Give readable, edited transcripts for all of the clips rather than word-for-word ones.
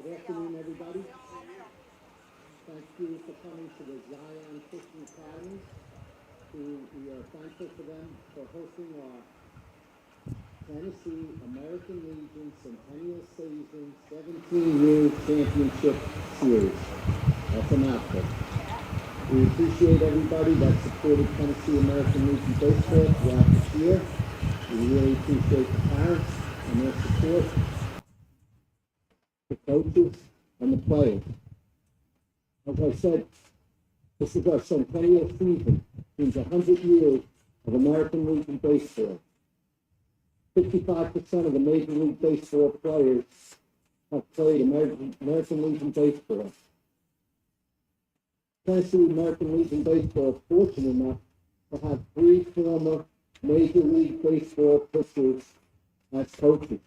Good afternoon, everybody. Thank you for coming to the Zion Christian Academy. We are thankful for them for hosting our Tennessee American Legion Centennial Season 17-year championship series. That's a mouthful. We appreciate everybody that supported Tennessee American Legion baseball throughout this year. We really appreciate the parents and their support, the coaches, and the players. As I said, this is our centennial season. It means 100 years of American Legion baseball. 55% of the Major League Baseball players have played American Legion baseball. Tennessee American Legion Baseball is fortunate enough to have 3 former Major League Baseball pitchers as coaches.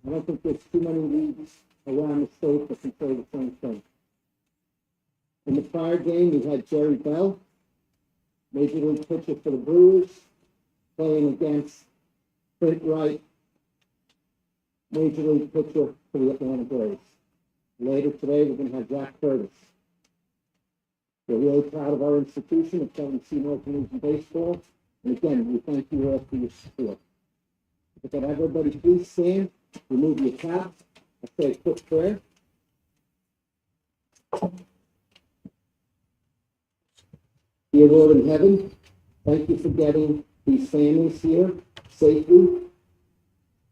I don't think there's too many leagues around the state that can say the same thing. In the prior game, we had Jerry Bell, Major League pitcher for the Brewers, playing against Clint Wright, Major League pitcher for the Atlanta Braves. Later today, we're going to have Jack Curtis. We're really proud of our institution of Tennessee American Legion Baseball. And again, we thank you all for your support. If I have everybody please stand, remove your cap, I say a quick prayer. Dear Lord in heaven, thank you for getting these families here safely.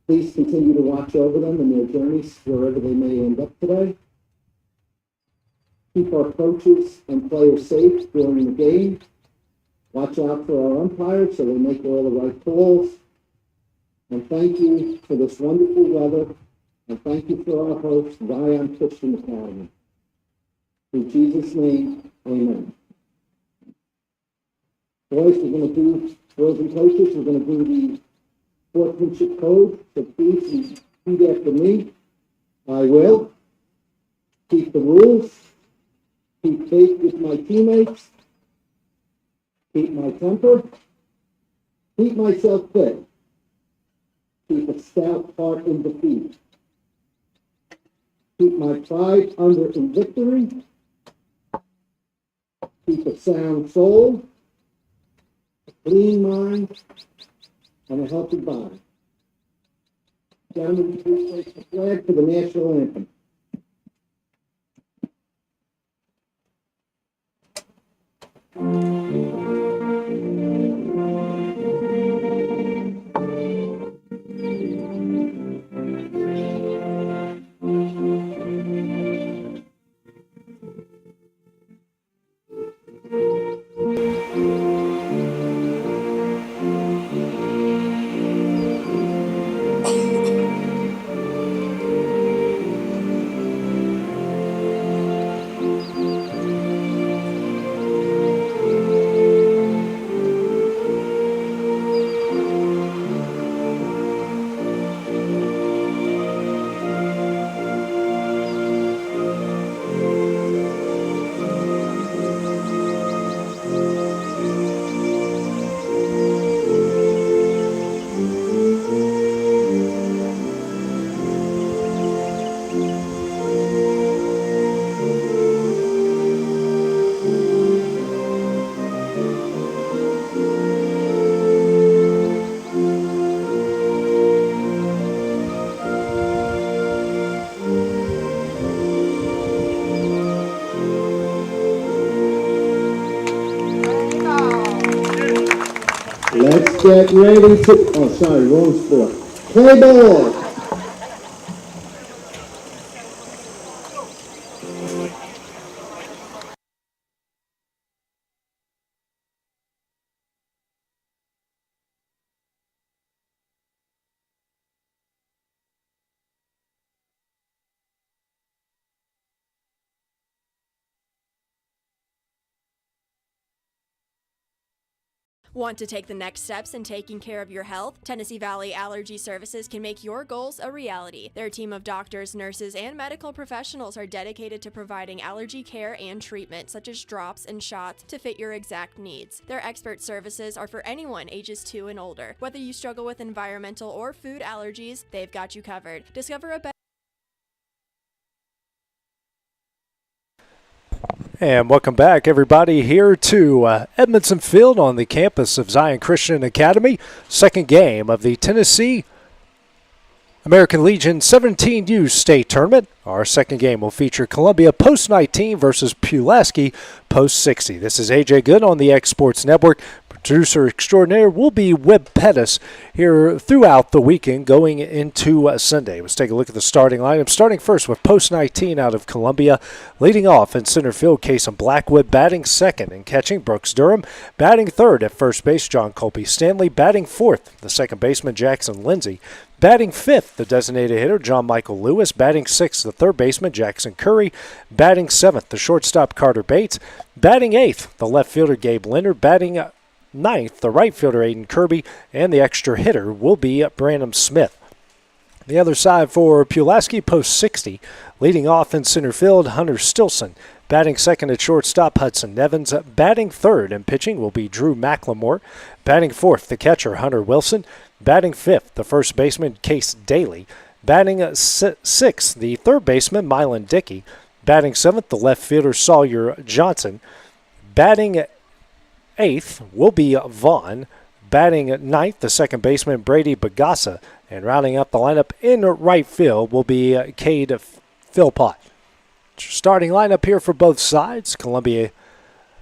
Please continue to watch over them in their journeys wherever they may end up today. Keep our coaches and players safe during the game. Watch out for our umpires so they make all the right calls. And thank you for this wonderful weather. And thank you for our host, Zion Christian Academy. In Jesus' name, amen. Boys, we're going to do, boys and coaches, we're going to do the sportsmanship code. So please repeat after me. I will keep the rules, keep faith with my teammates, keep my temper, keep myself fit, keep a stout heart in defeat, keep my pride under in victory, keep a sound soul, a clean mind, and a healthy body. Gentlemen, please place the flag for the national anthem. Let's get ready to, oh, sorry, wrong sport. Play ball. Want to take the next steps in taking care of your health? Tennessee Valley Allergy Services can make your goals a reality. Their team of doctors, nurses, and medical professionals are dedicated to providing allergy care and treatment, such as drops and shots, to fit your exact needs. Their expert services are for anyone ages 2 and older. Whether you struggle with environmental or food allergies, they've got you covered. Discover a better And welcome back, everybody, here to Edmonson Field on the campus of Zion Christian Academy. Second game of the Tennessee American Legion 17U State Tournament. Our second game will feature Columbia Post 19 versus Pulaski Post 60. This is AJ Good on the X Sports Network. Producer extraordinaire will be Webb Pettis here throughout the weekend going into Sunday. Let's take a look at the starting lineup. Starting first with Post 19 out of Columbia. Leading off in center field, Kason Blackwood. Batting second and catching, Brooks Durham. Batting third at first base, John Colby Stanley. Batting fourth, the second baseman, Jackson Lindsay. Batting fifth, the designated hitter, John Michael Lewis. Batting sixth, the third baseman, Jackson Curry. Batting seventh, the shortstop, Carter Bates. Batting eighth, the left fielder, Gabe Leonard. Batting ninth, the right fielder, Aiden Kirby. And the extra hitter will be Brandon Smith. The other side for Pulaski, Post 60. Leading off in center field, Hunter Stilson. Batting second at shortstop, Hudson Nevins. Batting third and pitching will be Drew McLemore. Batting fourth, the catcher, Hunter Wilson. Batting fifth, the first baseman, Case Daly. Batting sixth, the third baseman, Mylan Dickey. Batting seventh, the left fielder, Sawyer Johnson. Batting eighth will be Vaughn. Batting ninth, the second baseman, Brady Bagassa. And rounding up the lineup in right field will be Cade Philpott. Starting lineup here for both sides. Columbia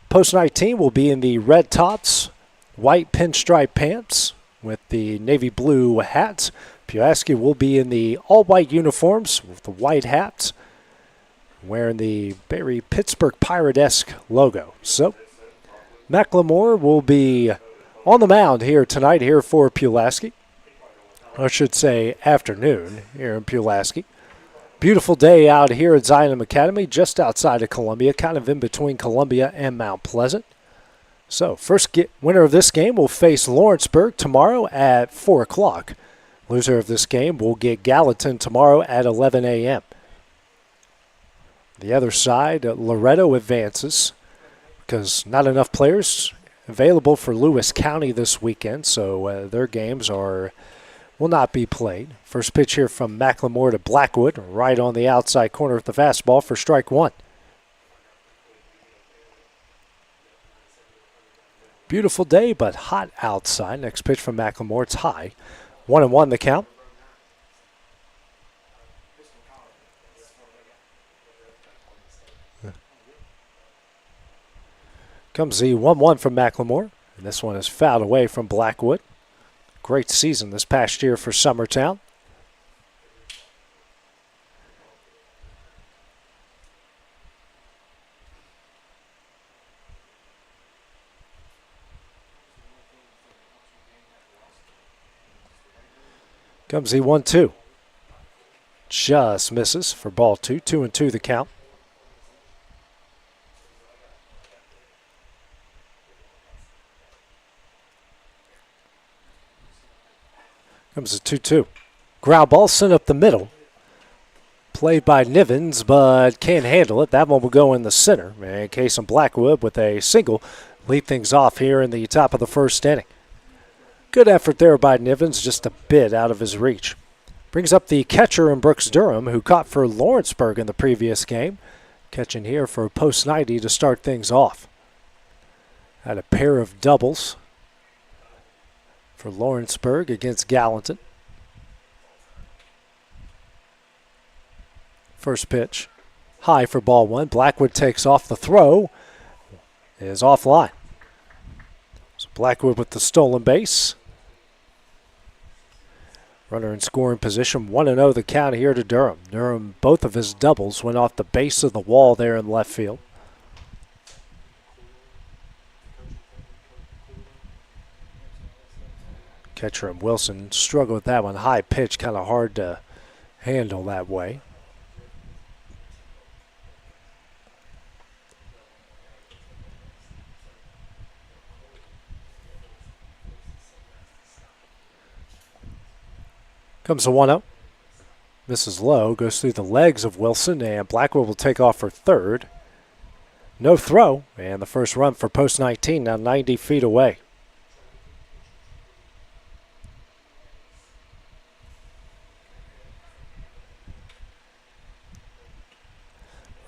Post 19 will be in the red tops, white pinstripe pants with the navy blue hats. Pulaski will be in the all-white uniforms with the white hats, wearing the very Pittsburgh Pirate-esque logo. So McLemore will be on the mound here tonight here for Pulaski. I should say afternoon here in Pulaski. Beautiful day out here at Zion Academy, just outside of Columbia, kind of in between Columbia and Mount Pleasant. So, first winner of this game will face Lawrenceburg tomorrow at 4 o'clock. Loser of this game will get Gallatin tomorrow at 11 a.m. The other side, Loretto advances because not enough players available for Lewis County this weekend, so their games will not be played. First pitch here from McLemore to Blackwood, right on the outside corner of the fastball for strike one. Beautiful day, but hot outside. Next pitch from McLemore, it's high. 1-1 the count. Comes the 1-1 from McLemore. And this one is fouled away from Blackwood. Great season this past year for Summertown. Comes the 1-2. Just misses for ball two. 2-2 the count. Comes a 2-2. Ground ball sent up the middle. Played by Nivens, but can't handle it. That one will go in the center. And Kason Blackwood with a single lead things off here in the top of the first inning. Good effort there by Nivens, just a bit out of his reach. Brings up the catcher in Brooks Durham, who caught for Lawrenceburg in the previous game. Catching here for Post 90 to start things off. Had a pair of doubles for Lawrenceburg against Gallatin. First pitch, high for ball one. Blackwood takes off. The throw is offline. So Blackwood with the stolen base. Runner in scoring position. 1-0 the count here to Durham. Durham, both of his doubles went off the base of the wall there in left field. Catcher and Wilson struggled with that one. High pitch, kind of hard to handle that way. Comes the 1-0. Misses low, goes through the legs of Wilson, and Blackwood will take off for third. No throw, and the first run for Post 19, now 90 feet away.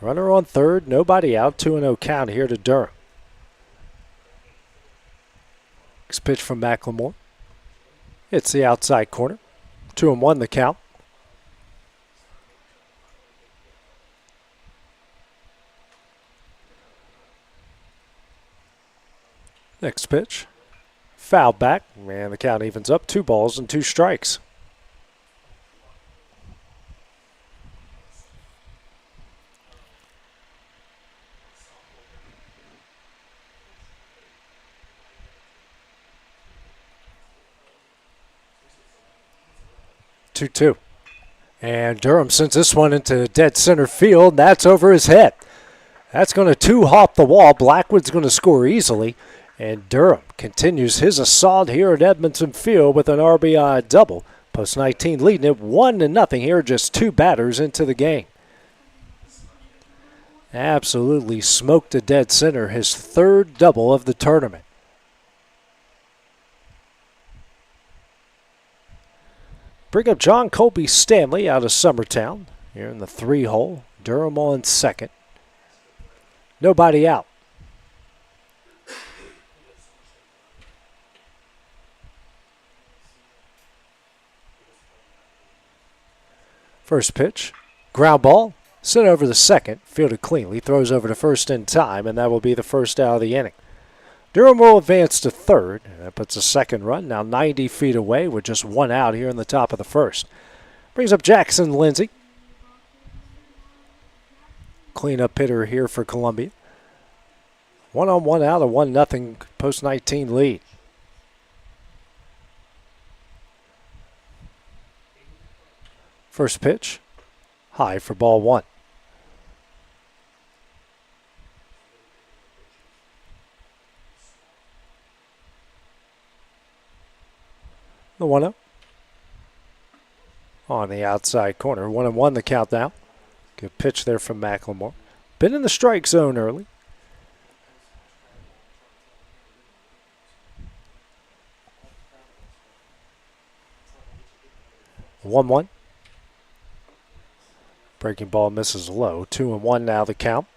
Runner on third, nobody out, 2-0 count here to Durham. Next pitch from McLemore. It's the outside corner. 2-1 the count. Next pitch. Foul back, and the count evens up. 2 balls and 2 strikes. Two. And Durham sends this one into dead center field. That's over his head. That's going to 2-hop the wall. Blackwood's going to score easily. And Durham continues his assault here at Edmonson Field with an RBI double. Post 19 leading it 1-0 here, just 2 batters into the game. Absolutely smoked to dead center, his 3rd double of the tournament. Bring up John Colby Stanley out of Summertown here in the 3-hole. Durham on 2nd. Nobody out. First pitch, ground ball, sent over the second, fielded cleanly, throws over to first in time, and that will be the first out of the inning. Durham will advance to third. That puts a 2nd run, now 90 feet away with just 1 out here in the top of the 1st. Brings up Jackson Lindsay. Cleanup hitter here for Columbia. 1-on-1 out, a 1-0 post 19 lead. First pitch, high for ball 1. The 1-0. On the outside corner. 1-1 the count now. Good pitch there from McLemore. Been in the strike zone early. One. Breaking ball misses low. 2-1 now the count.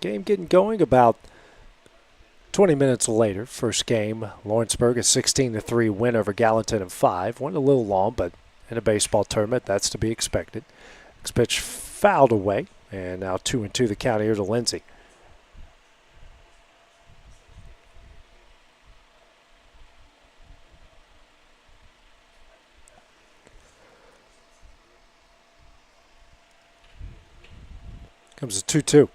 Game getting going about 20 minutes later. First game, Lawrenceburg, a 16-3 win over Gallatin in 5. Went a little long, but in a baseball tournament, that's to be expected. Next pitch fouled away, and now 2-2 the count here to Lindsay. Comes a 2-2.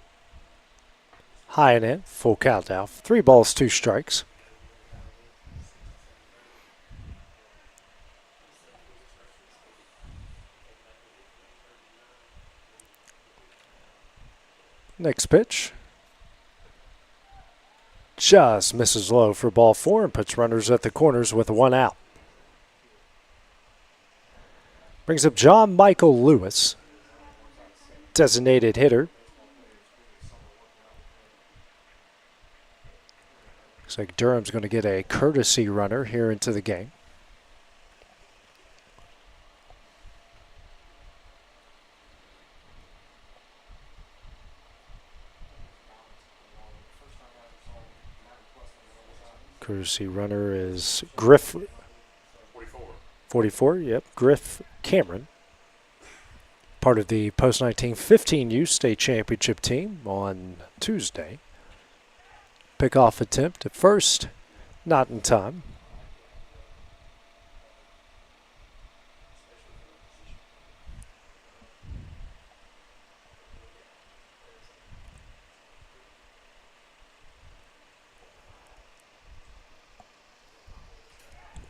High and in, full count now. 3 balls, 2 strikes. Next pitch. Just misses low for ball 4 and puts runners at the corners with 1 out. Brings up John Michael Lewis, designated hitter. Looks like Durham's going to get a courtesy runner here into the game. Courtesy runner is Griff. 44, yep. Griff Cameron. Part of the post-19 15U state championship team on Tuesday. Pickoff attempt at first, not in time.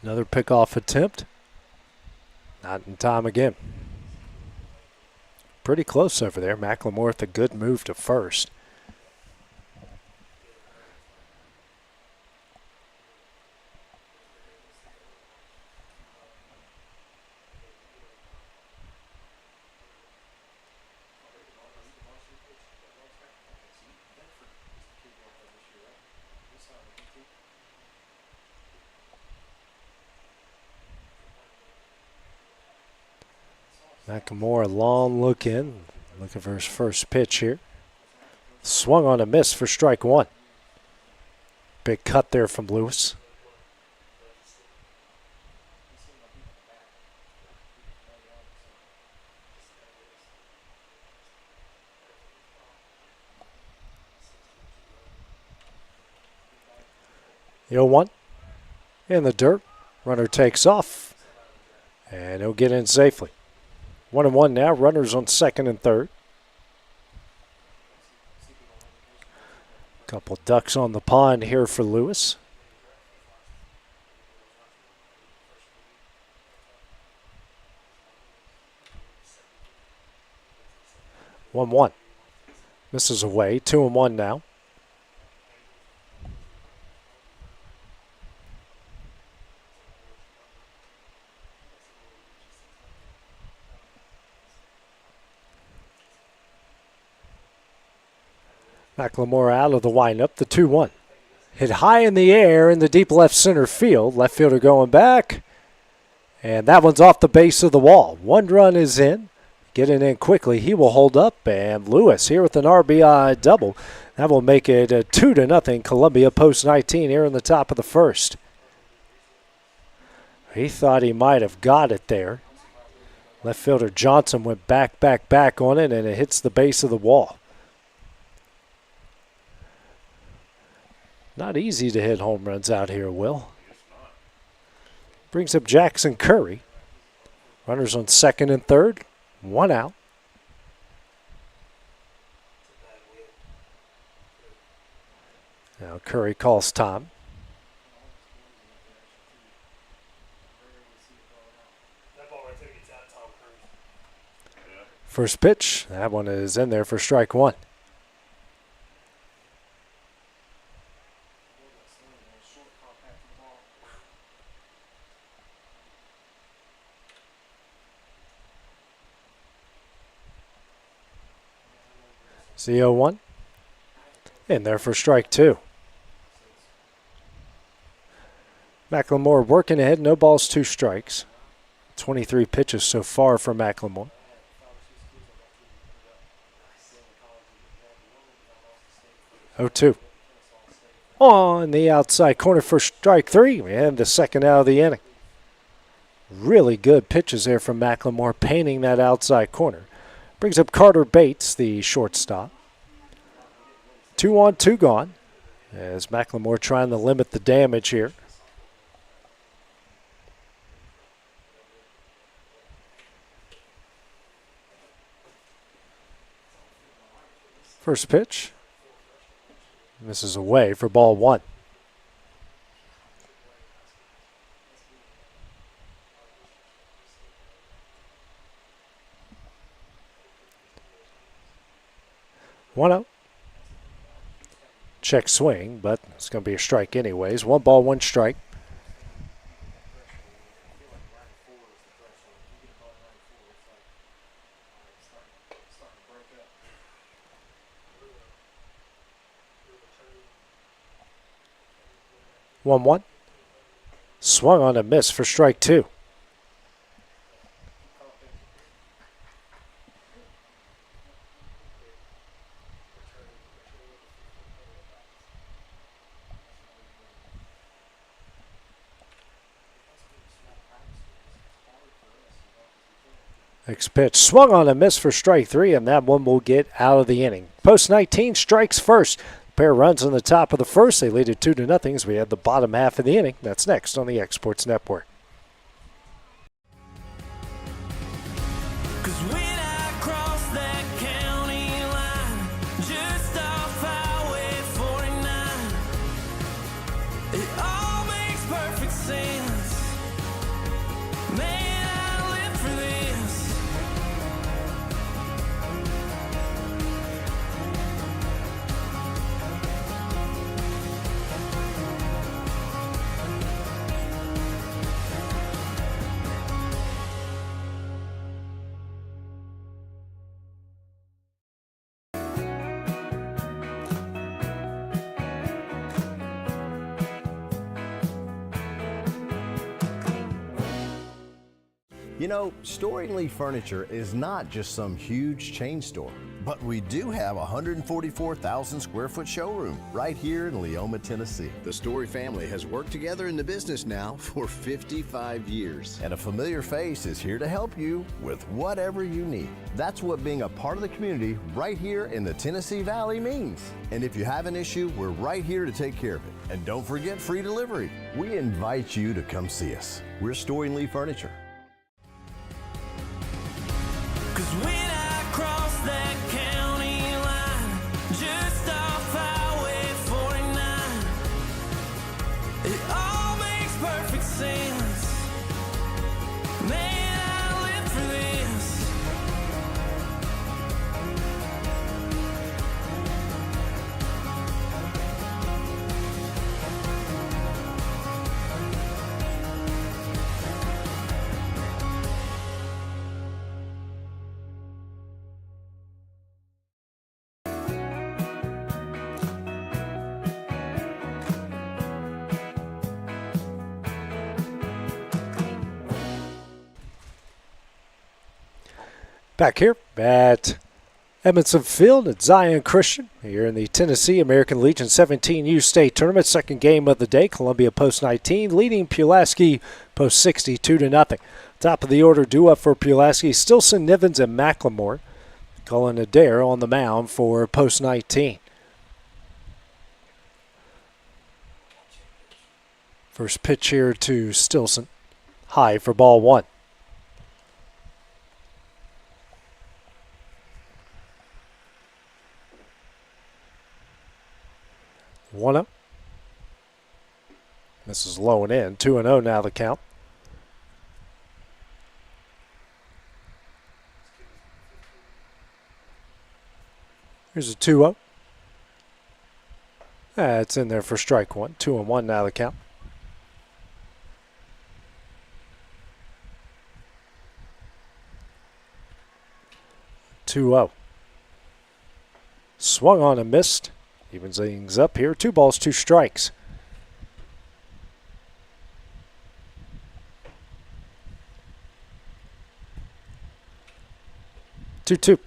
Another pickoff attempt, not in time again. Pretty close over there. McLemore with a good move to first. McLemore, a long look in, Looking for his first pitch here. Swung on a miss for strike one. Big cut there from Lewis. The 0-1 in the dirt. Runner takes off, and he'll get in safely. 1-1 now. Runners on second and third. Couple ducks on the pond here for Lewis. One. Misses away. 2-1 now. McLemore out of the windup, the 2-1. Hit high in the air in the deep left center field. Left fielder going back. And that one's off the base of the wall. One run is in. Getting in quickly. He will hold up. And Lewis here with an RBI double. That will make it 2-0. Columbia post 19 here in the top of the first. He thought he might have got it there. Left fielder Johnson went back on it, and it hits the base of the wall. Not easy to hit home runs out here, Will. Brings up Jackson Curry. Runners on second and third. One out. Now Curry calls time. First pitch. That one is in there for strike one. CO1 in there for strike two. McLemore working ahead, no balls, 2 strikes. 23 pitches so far for McLemore. Oh, 2. On the outside corner for strike 3, and the second out of the inning. Really good pitches there from McLemore, painting that outside corner. Brings up Carter Bates, the shortstop. 2 on, 2 gone. As McLemore trying to limit the damage here. First pitch. Misses away for ball 1. One out. Check swing, but it's going to be a strike anyways. 1 ball, 1 strike. One. Swung on a miss for strike 2. Next pitch swung on a miss for strike 3, and that one will get out of the inning. Post 19 strikes first. Pair runs on the top of the first. They lead it 2-0 as we have the bottom half of the inning. That's next on the Exports Network. You know, Storing Lee Furniture is not just some huge chain store, but we do have a 144,000 square foot showroom right here in Leoma, Tennessee. The Story family has worked together in the business now for 55 years. And a familiar face is here to help you with whatever you need. That's what being a part of the community right here in the Tennessee Valley means. And if you have an issue, we're right here to take care of it. And don't forget free delivery. We invite you to come see us. We're Storing Lee Furniture. 'Cause when I cross that county line, just off Highway 49, it all makes perfect sense. Man, I live for this. Back here at Edmonson Field at Zion Christian here in the Tennessee American Legion 17U State Tournament. Second game of the day. Columbia post 19 leading Pulaski post 62-0. Top of the order due up for Pulaski. Stilson, Nivens, and McLemore. Colin Adair on the mound for post 19. First pitch here to Stilson. High for ball one. One up. This is low and in. 2-0 now the count. Here's a 2-0. That's in there for strike one. 2-1 now the count. Swung on and missed. Evens things up here. 2 balls, 2 strikes. Two.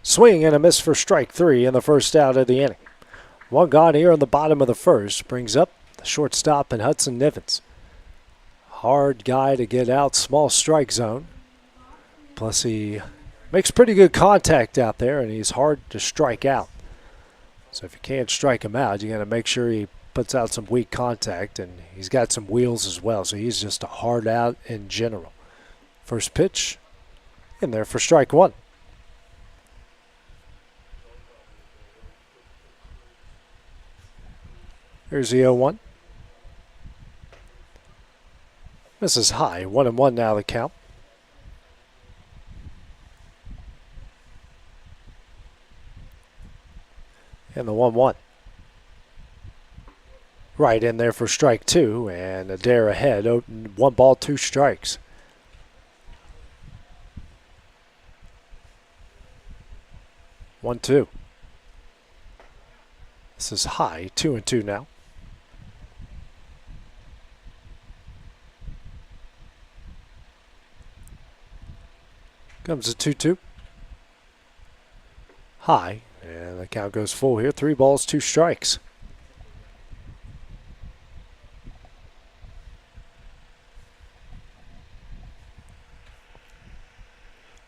Swing and a miss for strike 3 in the first out of the inning. One gone here in the bottom of the first. Brings up the shortstop and Hudson Nivens. Hard guy to get out. Small strike zone. Plus he makes pretty good contact out there, and he's hard to strike out. So if you can't strike him out, you got to make sure he puts out some weak contact, and he's got some wheels as well, so he's just a hard out in general. First pitch in there for strike one. Here's the 0-1. This is high. 1-1 now the count. And the 1-1. Right in there for strike 2, and Adair ahead. 1 ball, 2 strikes. One, 2. This is high. 2-2 now. Comes a 2-2. High. And the count goes full here. 3 balls, 2 strikes.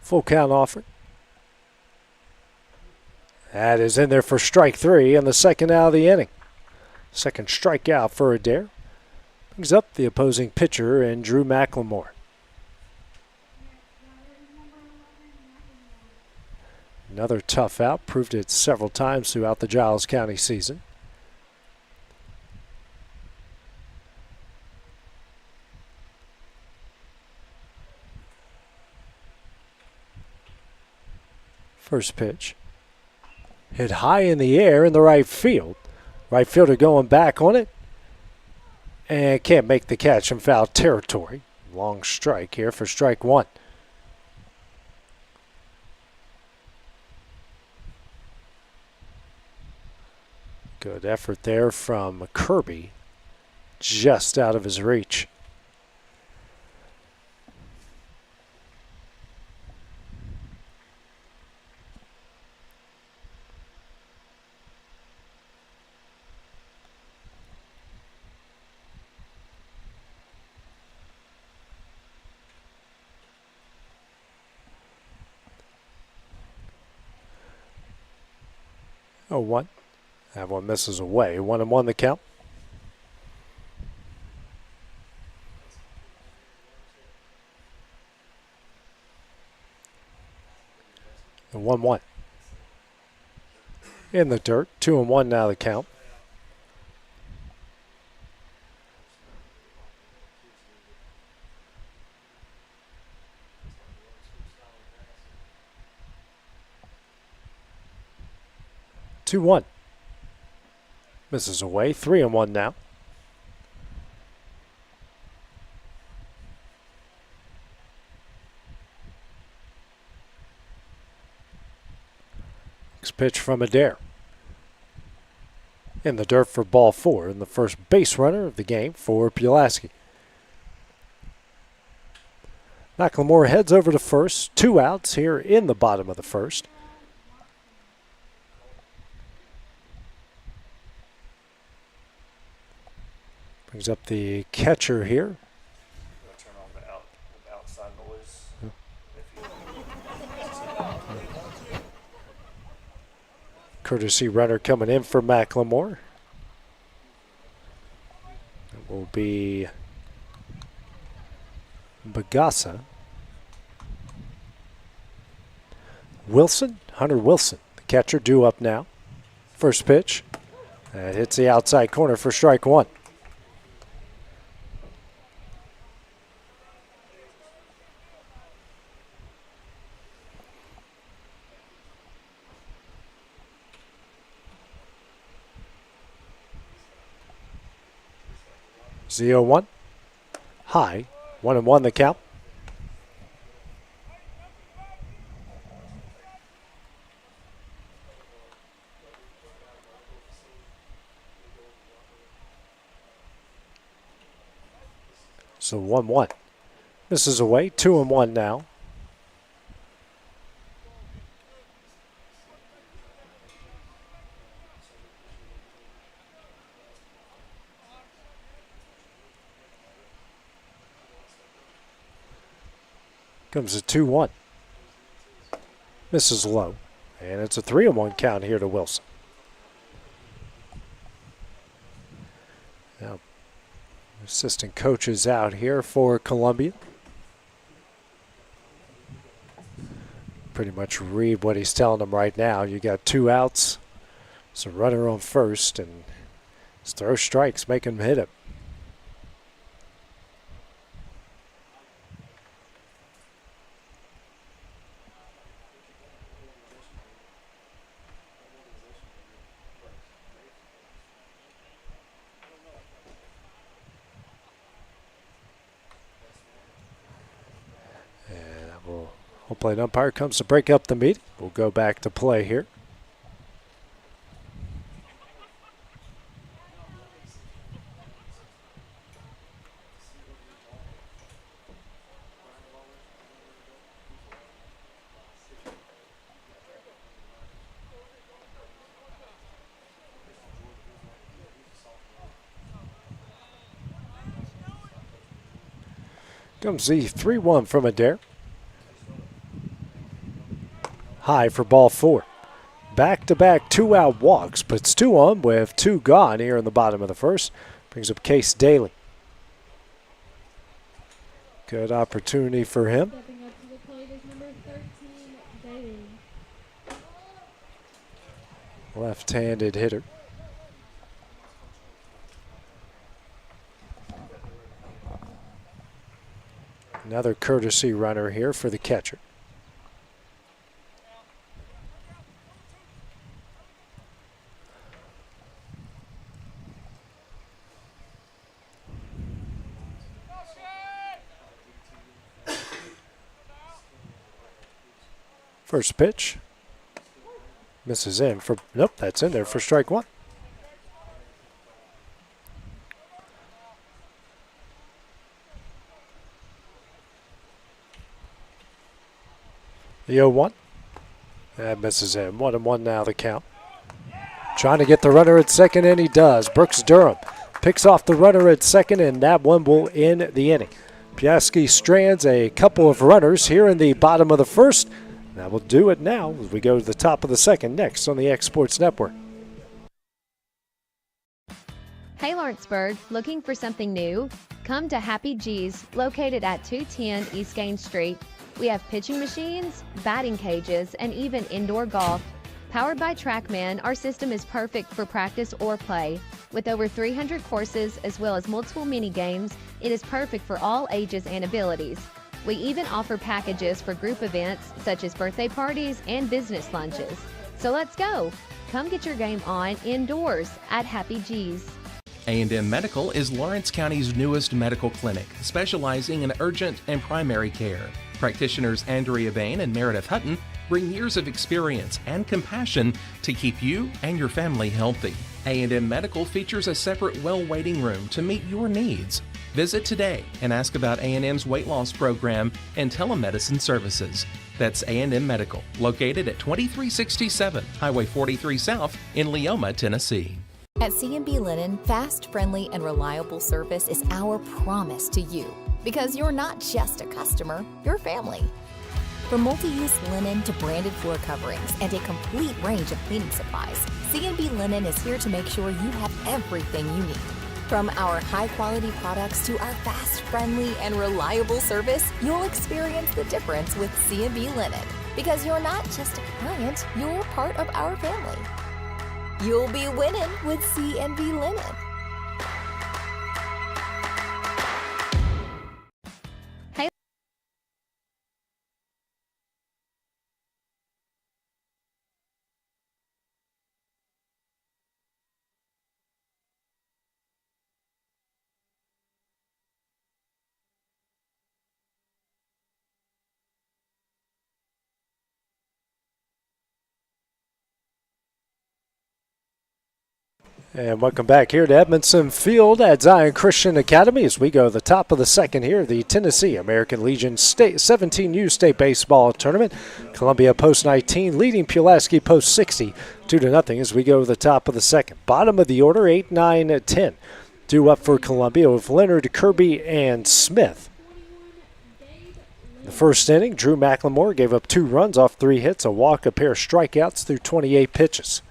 Full count offer. That is in there for strike 3 and the second out of the inning. Second strikeout for Adair. Brings up the opposing pitcher and Drew McLemore. Another tough out, proved it several times throughout the Giles County season. First pitch. Hit high in the air in the right field. Right fielder going back on it. And can't make the catch in foul territory. Long strike here for strike 1. Good effort there from Kirby. Just out of his reach. 0-1. That one misses away. 1-1 the count. The 1-1. In the dirt. 2-1 now the count. Two one. Misses away. 3-1 now. Next pitch from Adair. In the dirt for ball 4, and the first base runner of the game for Pulaski. McLemore heads over to first. 2 outs here in the bottom of the first. Brings up the catcher here. Turn on the outside noise. Courtesy runner coming in for McLemore. It will be Bagasa. Wilson, Hunter Wilson, the catcher, due up now. First pitch. That hits the outside corner for strike 1. Z01. High. 1-1 the count. So 1-1. Misses away. 2-1 now. Comes a 2-1. Misses low. And it's a 3-1 count here to Wilson. Now, assistant coaches out here for Columbia. Pretty much read what he's telling them right now. You got 2 outs. It's a runner on first, and just throw strikes, make him hit it. Home plate umpire comes to break up the meeting. We'll go back to play here. Comes the 3-1 from Adair. High for ball 4. Back-to-back 2-out walks. Puts 2 on with 2 gone here in the bottom of the first. Brings up Case Daly. Good opportunity for him. Stepping up to the plate is number 13, Daly. Left-handed hitter. Another courtesy runner here for the catcher. First pitch. Misses in for, nope, that's in there for strike 1. The 0-1. That misses in. 1-1 now the count. Trying to get the runner at second, and he does. Brooks Durham picks off the runner at second, and that one will end the inning. Pulaski strands a couple of runners here in the bottom of the first. That will do it now as we go to the top of the second next on the X Sports Network. Hey Lawrenceburg, looking for something new? Come to Happy G's, located at 210 East Gain Street. We have pitching machines, batting cages, and even indoor golf. Powered by TrackMan, our system is perfect for practice or play. With over 300 courses as well as multiple mini games, it is perfect for all ages and abilities. We even offer packages for group events such as birthday parties and business lunches. So let's go! Come get your game on indoors at Happy G's. A&M Medical is Lawrence County's newest medical clinic, specializing in urgent and primary care. Practitioners Andrea Bain and Meredith Hutton bring years of experience and compassion to keep you and your family healthy. A&M Medical features a separate well waiting room to meet your needs. Visit today and ask about A&M's weight loss program and telemedicine services. That's A&M Medical, located at 2367 Highway 43 South in Leoma, Tennessee. At C&B Linen, fast, friendly, and reliable service is our promise to you. Because you're not just a customer, you're family. From multi-use linen to branded floor coverings and a complete range of cleaning supplies, C&B Linen is here to make sure you have everything you need. From our high-quality products to our fast, friendly, and reliable service, you'll experience the difference with C&B Linen. Because you're not just a client, you're part of our family. You'll be winning with C&B Linen. And welcome back here to Edmonson Field at Zion Christian Academy as we go to the top of the second here, the Tennessee American Legion State 17U State Baseball Tournament. Columbia post 19 leading Pulaski post 60 2-0 as we go to the top of the second. Bottom of the order, 8, 9, 10. Due up for Columbia with Leonard, Kirby, and Smith. In the first inning, Drew McLemore gave up 2 runs off 3 hits, a walk, a pair of strikeouts through 28 pitches.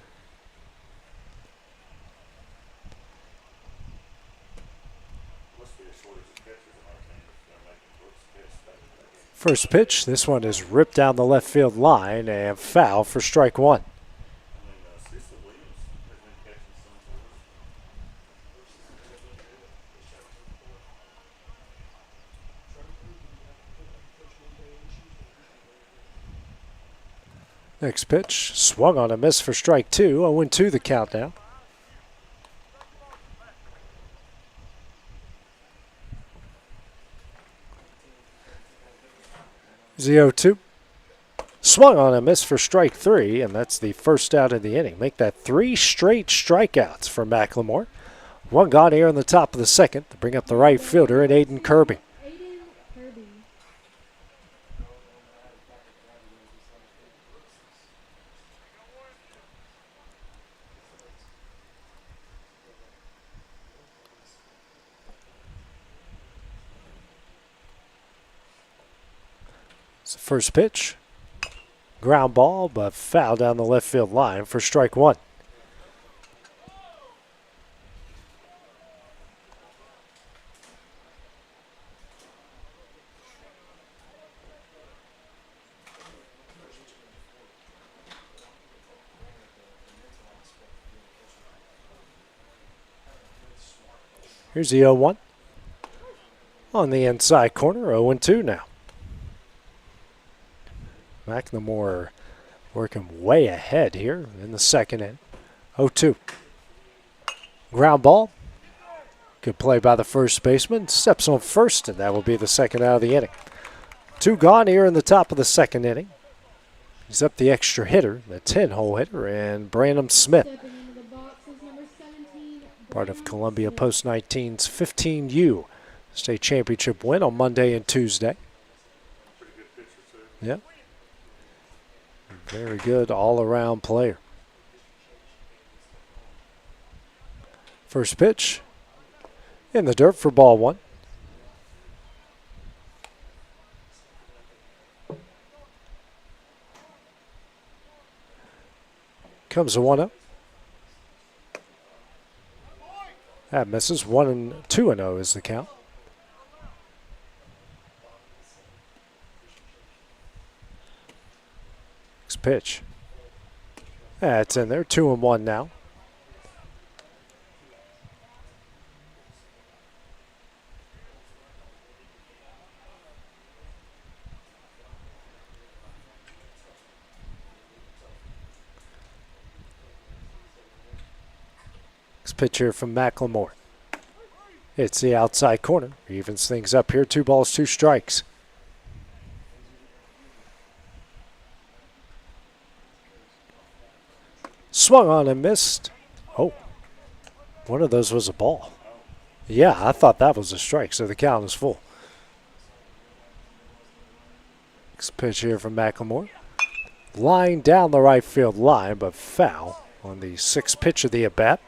First pitch, this one is ripped down the left field line and foul for strike 1. Next pitch, swung on a miss for strike 2. 0-2 the count now. 0-2. Swung on a miss for strike 3, and that's the first out of the inning. Make that 3 straight strikeouts for McLemore. 1 gone here in the top of the second to bring up the right fielder and Aiden Kirby. It's the first pitch. Ground ball, but foul down the left field line for strike 1. Here's the 0-1. On the inside corner, 0-2 now. McLemore working way ahead here in the second inning. 0-2. Ground ball. Good play by the first baseman. Steps on first, and that will be the second out of the inning. 2 gone here in the top of the second inning. He's up the extra hitter, the 10-hole hitter, and Brandon Smith. Part of Columbia Post 19's 15U state championship win on Monday and Tuesday. Yeah. Very good all-around player. First pitch in the dirt for ball 1. Comes a 1-0. That misses. 1-2-0 is the count. Next pitch. That's in there. 2-1 now. Next pitch here from McLemore. It's the outside corner. Evens things up here. 2 balls, 2 strikes. Swung on and missed. Oh, one of those was a ball. Yeah, I thought that was a strike, so the count is full. Next pitch here from McLemore. Line down the right field line, but foul on the 6th pitch of the at-bat.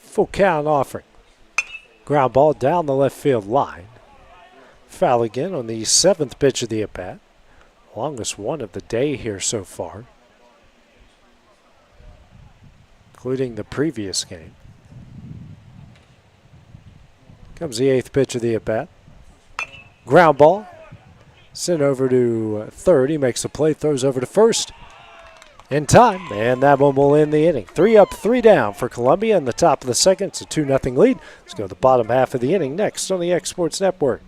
Full count offering. Ground ball down the left field line. Foul again on the 7th pitch of the at-bat. Longest one of the day here so far, including the previous game. Comes the 8th pitch of the at-bat. Ground ball. Sent over to third. He makes the play, throws over to first. In time, and that one will end the inning. 3 up, 3 down for Columbia in the top of the second. It's a 2-0 lead. Let's go to the bottom half of the inning next on the X Sports Network.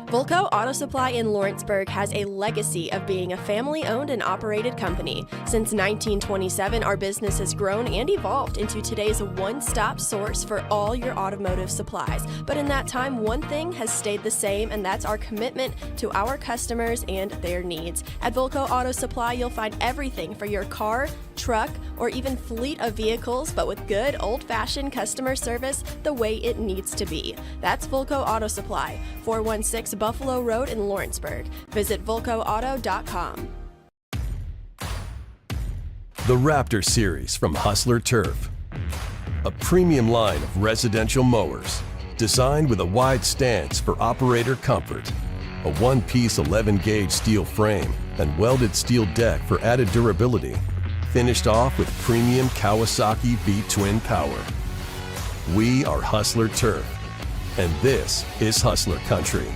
Volco Auto Supply in Lawrenceburg has a legacy of being a family-owned and operated company. Since 1927, our business has grown and evolved into today's one-stop source for all your automotive supplies. But in that time, one thing has stayed the same, and that's our commitment to our customers and their needs. At Volco Auto Supply, you'll find everything for your car, truck, or even fleet of vehicles, but with good old-fashioned customer service the way it needs to be. That's Volco Auto Supply, 416 Buffalo Road in Lawrenceburg. Visit VolcoAuto.com. The Raptor Series from Hustler Turf. A premium line of residential mowers designed with a wide stance for operator comfort. A one-piece 11-gauge steel frame and welded steel deck for added durability. Finished off with premium Kawasaki V-twin power. We are Hustler Turf, and this is Hustler Country.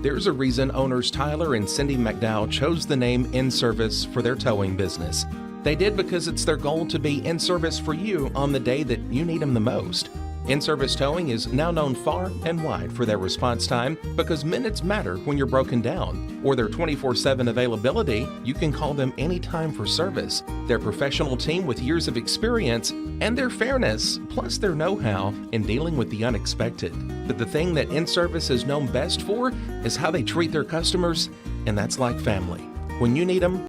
There's a reason owners Tyler and Cindy McDowell chose the name In Service for their towing business. They did because it's their goal to be in service for you on the day that you need them the most. In-Service Towing is now known far and wide for their response time because minutes matter when you're broken down. Or their 24/7 availability, you can call them anytime for service. Their professional team with years of experience and their fairness, plus their know-how in dealing with the unexpected. But the thing that In-Service is known best for is how they treat their customers, and that's like family. When you need them,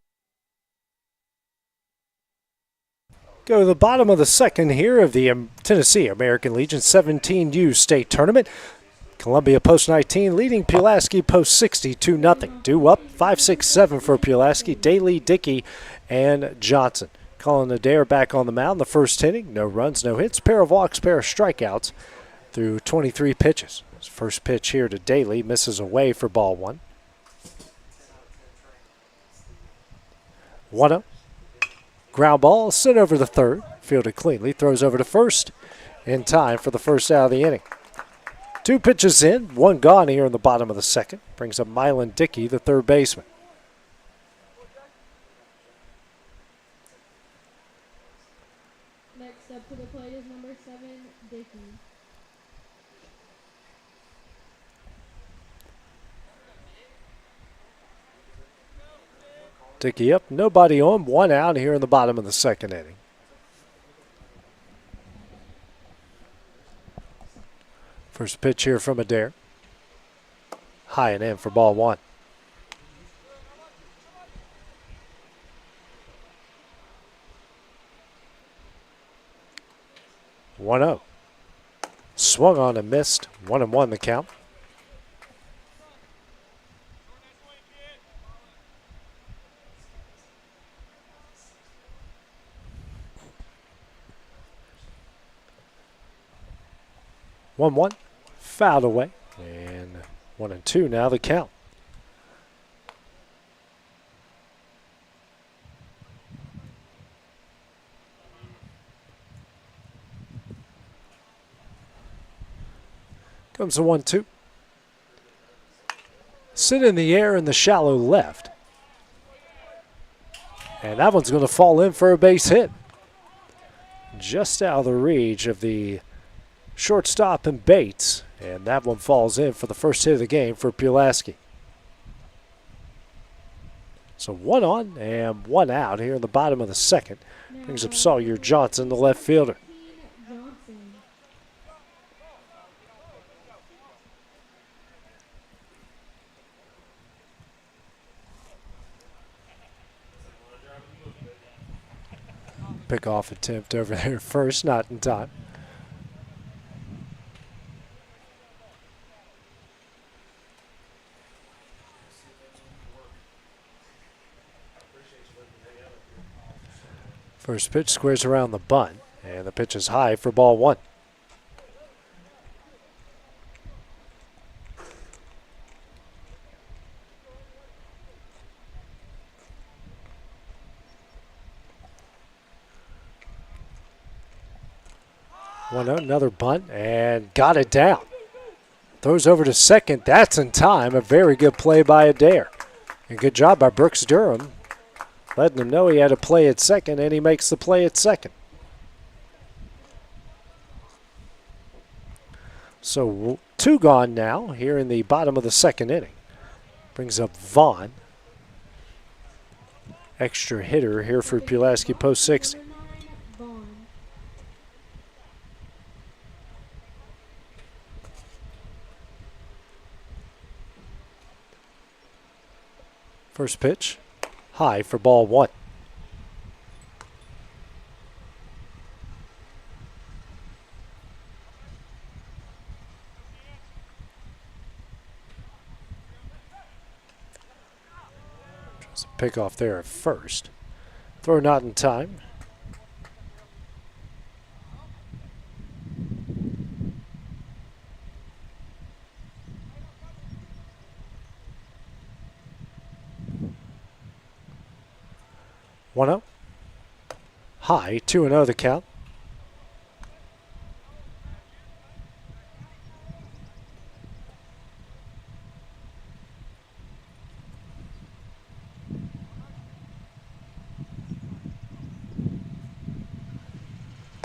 Go to the bottom of the second here of the Tennessee American Legion 17U state tournament. Columbia post 19 leading Pulaski post 60 2-0. Due up 5-6-7 for Pulaski. Daly, Dickey, and Johnson. Colin Adair back on the mound the first inning. No runs, no hits. Pair of walks, pair of strikeouts through 23 pitches. His first pitch here to Daly misses away for ball 1. 1-0. Ground ball, sent over to third, fielded cleanly, throws over to first, in time for the first out of the inning. 2 pitches in, 1 gone here in the bottom of the second. Brings up Mylan Dickey, the third baseman. Next up to the plate is number 7, Dickey. Dickey up, nobody on, 1 out here in the bottom of the second inning. First pitch here from Adair. High and in for ball 1. One 0. Swung on and missed. 1-1 the count. One, fouled away, and 1-2 now the count. Comes the 1-2. Sit in the air in the shallow left. And that one's going to fall in for a base hit. Just out of the reach of the shortstop and Bates. And that one falls in for the first hit of the game for Pulaski. So 1 on and 1 out here in the bottom of the second. Brings up Sawyer Johnson, the left fielder. Pick-off attempt over there first, not in time. First pitch squares around the bunt, and the pitch is high for ball 1. Another bunt, and got it down. Throws over to second. That's in time. A very good play by Adair. And good job by Brooks Durham, letting him know he had to play at second, and he makes the play at second. So 2 gone now here in the bottom of the second inning. Brings up Vaughn. Extra hitter here for Pulaski post 60. First pitch, high for ball 1. Tries to pick off there at first. Throw not in time. One up. High, 2-0 the count.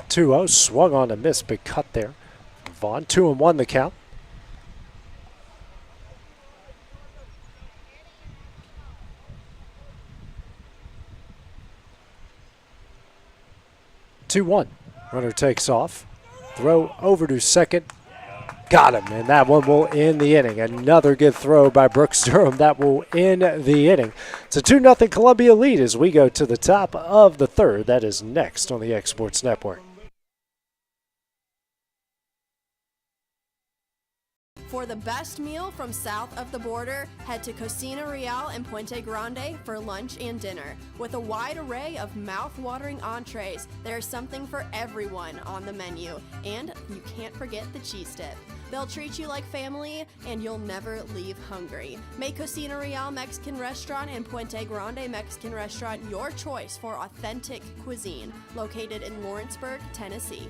Two-0, swung on a miss, big cut there. Vaughn, 2-1 the count. Two-one. Runner takes off. Throw over to second. Got him, and that one will end the inning. Another good throw by Brooks Durham. That will end the inning. It's a 2-0 Columbia lead as we go to the top of the third. That is next on the Exports Network. For the best meal from south of the border, head to Cocina Real in Puente Grande for lunch and dinner. With a wide array of mouth-watering entrees, there's something for everyone on the menu. And you can't forget the cheese dip. They'll treat you like family, and you'll never leave hungry. Make Cocina Real Mexican Restaurant and Puente Grande Mexican Restaurant your choice for authentic cuisine, located in Lawrenceburg, Tennessee.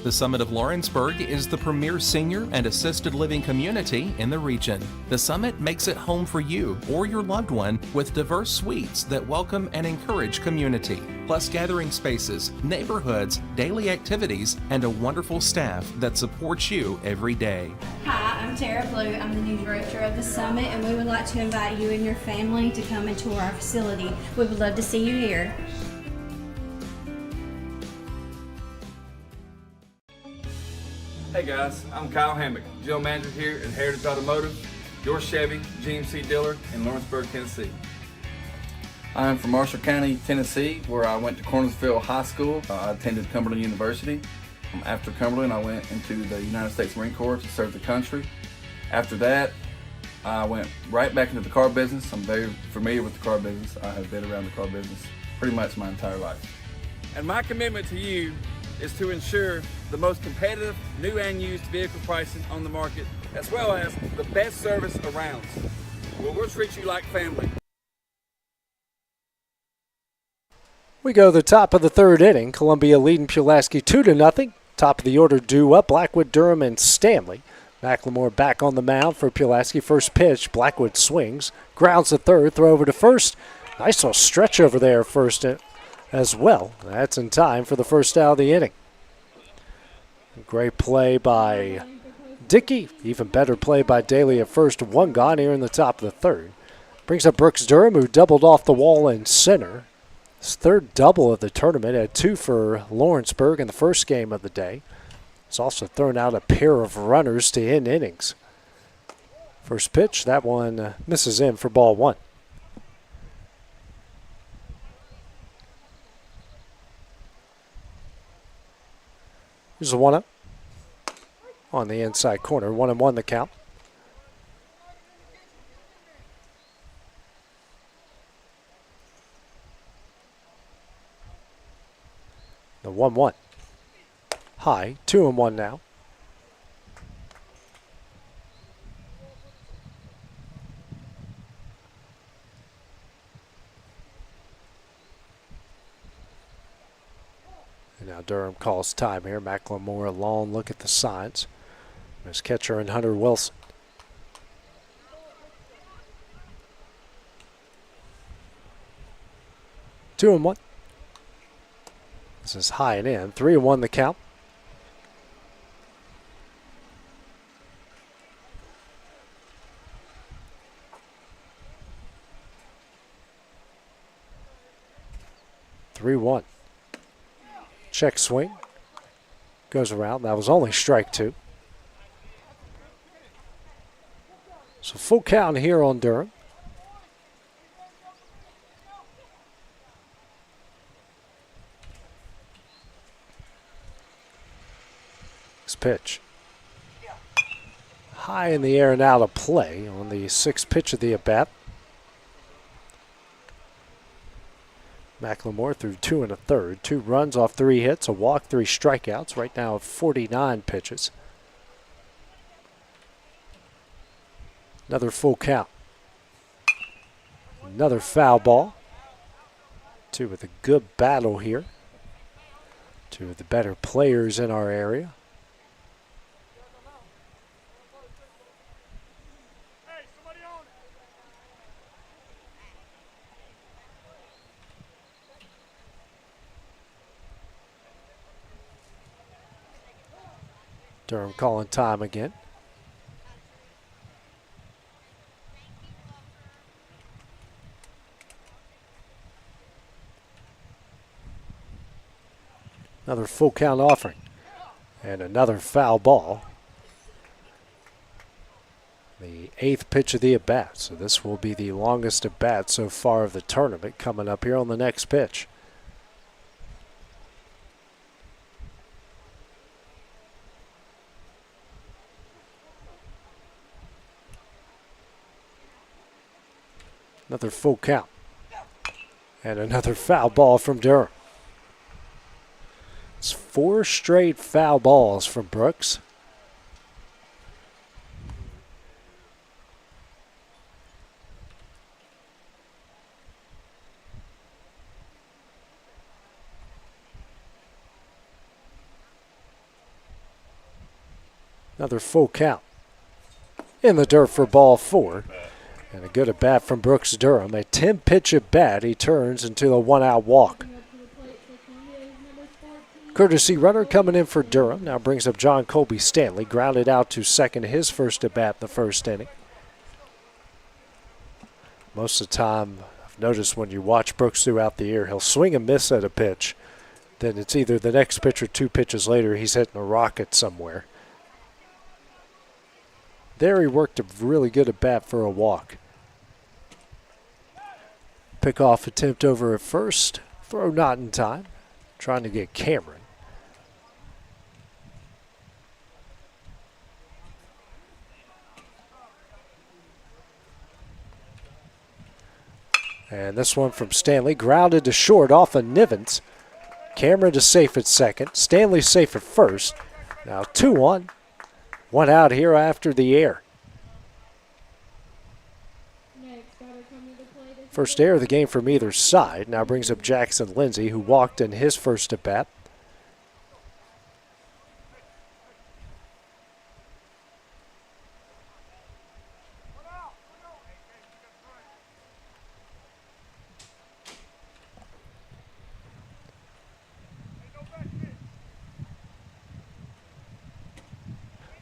The Summit of Lawrenceburg is the premier senior and assisted living community in the region. The Summit makes it home for you or your loved one with diverse suites that welcome and encourage community, plus gathering spaces, neighborhoods, daily activities, and a wonderful staff that supports you every day. Hi, I'm Tara Blue. I'm the new director of the Summit, and we would like to invite you and your family to come and tour our facility. We would love to see you here. Hey guys, I'm Kyle Hammock, General Manager here at Heritage Automotive, your Chevy GMC dealer in Lawrenceburg, Tennessee. I'm from Marshall County, Tennessee, where I went to Cornersville High School. I attended Cumberland University. After Cumberland, I went into the United States Marine Corps to serve the country. After that, I went right back into the car business. I'm very familiar with the car business. I have been around the car business pretty much my entire life. And my commitment to you is to ensure the most competitive new and used vehicle pricing on the market, as well as the best service around. We'll treat you like family. We go to the top of the third inning. Columbia leading Pulaski 2-0. Top of the order due up. Blackwood, Durham, and Stanley. McLemore back on the mound for Pulaski. First pitch, Blackwood swings, grounds the third, throw over to first. Nice little stretch over there first as well. That's in time for the first out of the inning. Great play by Dickey. Even better play by Daly at first. One gone here in the top of the third. Brings up Brooks Durham, who doubled off the wall in center. His third double of the tournament, had 2 for Lawrenceburg in the first game of the day. He's also thrown out a pair of runners to end innings. First pitch, that one misses in for ball 1. Here's a 1-0 on the inside corner. 1-1 the count. The 1-1. High, 2-1 now. And now Durham calls time here. McLemore a long look at the signs. His catcher and Hunter Wilson. Two and 1. This is high and in. 3-1 the count. Check swing. Goes around. That was only strike 2. So full count here on Durham. This pitch. High in the air and out of play on the 6th pitch of the at-bat. McLemore threw 2 1/3, 2 runs off 3 hits, a walk, 3 strikeouts. Right now at 49 pitches. Another full count. Another foul ball. 2 with a good battle here. 2 of the better players in our area. Durham calling time again. Another full count offering. And another foul ball. The 8th pitch of the at-bat. So this will be the longest at-bat so far of the tournament coming up here on the next pitch. Another full count. And another foul ball from Durham. It's 4 straight foul balls from Brooks. Another full count. In the dirt for ball 4. And a good at-bat from Brooks Durham. A 10-pitch at-bat. He turns into a 1-out walk. Courtesy runner coming in for Durham. Now brings up John Colby Stanley. Grounded out to second, his first at-bat in the first inning. Most of the time, I've noticed when you watch Brooks throughout the year, he'll swing and miss at a pitch. Then it's either the next pitch or 2 pitches later, he's hitting a rocket somewhere. There he worked a really good at-bat for a walk. Pick-off attempt over at first. Throw not in time. Trying to get Cameron. And this one from Stanley, grounded to short off of Nivens. Cameron to safe at second. Stanley safe at first. Now 2-1. One out here after the air. First air of the game from either side. Now brings up Jackson Lindsay, who walked in his first at bat.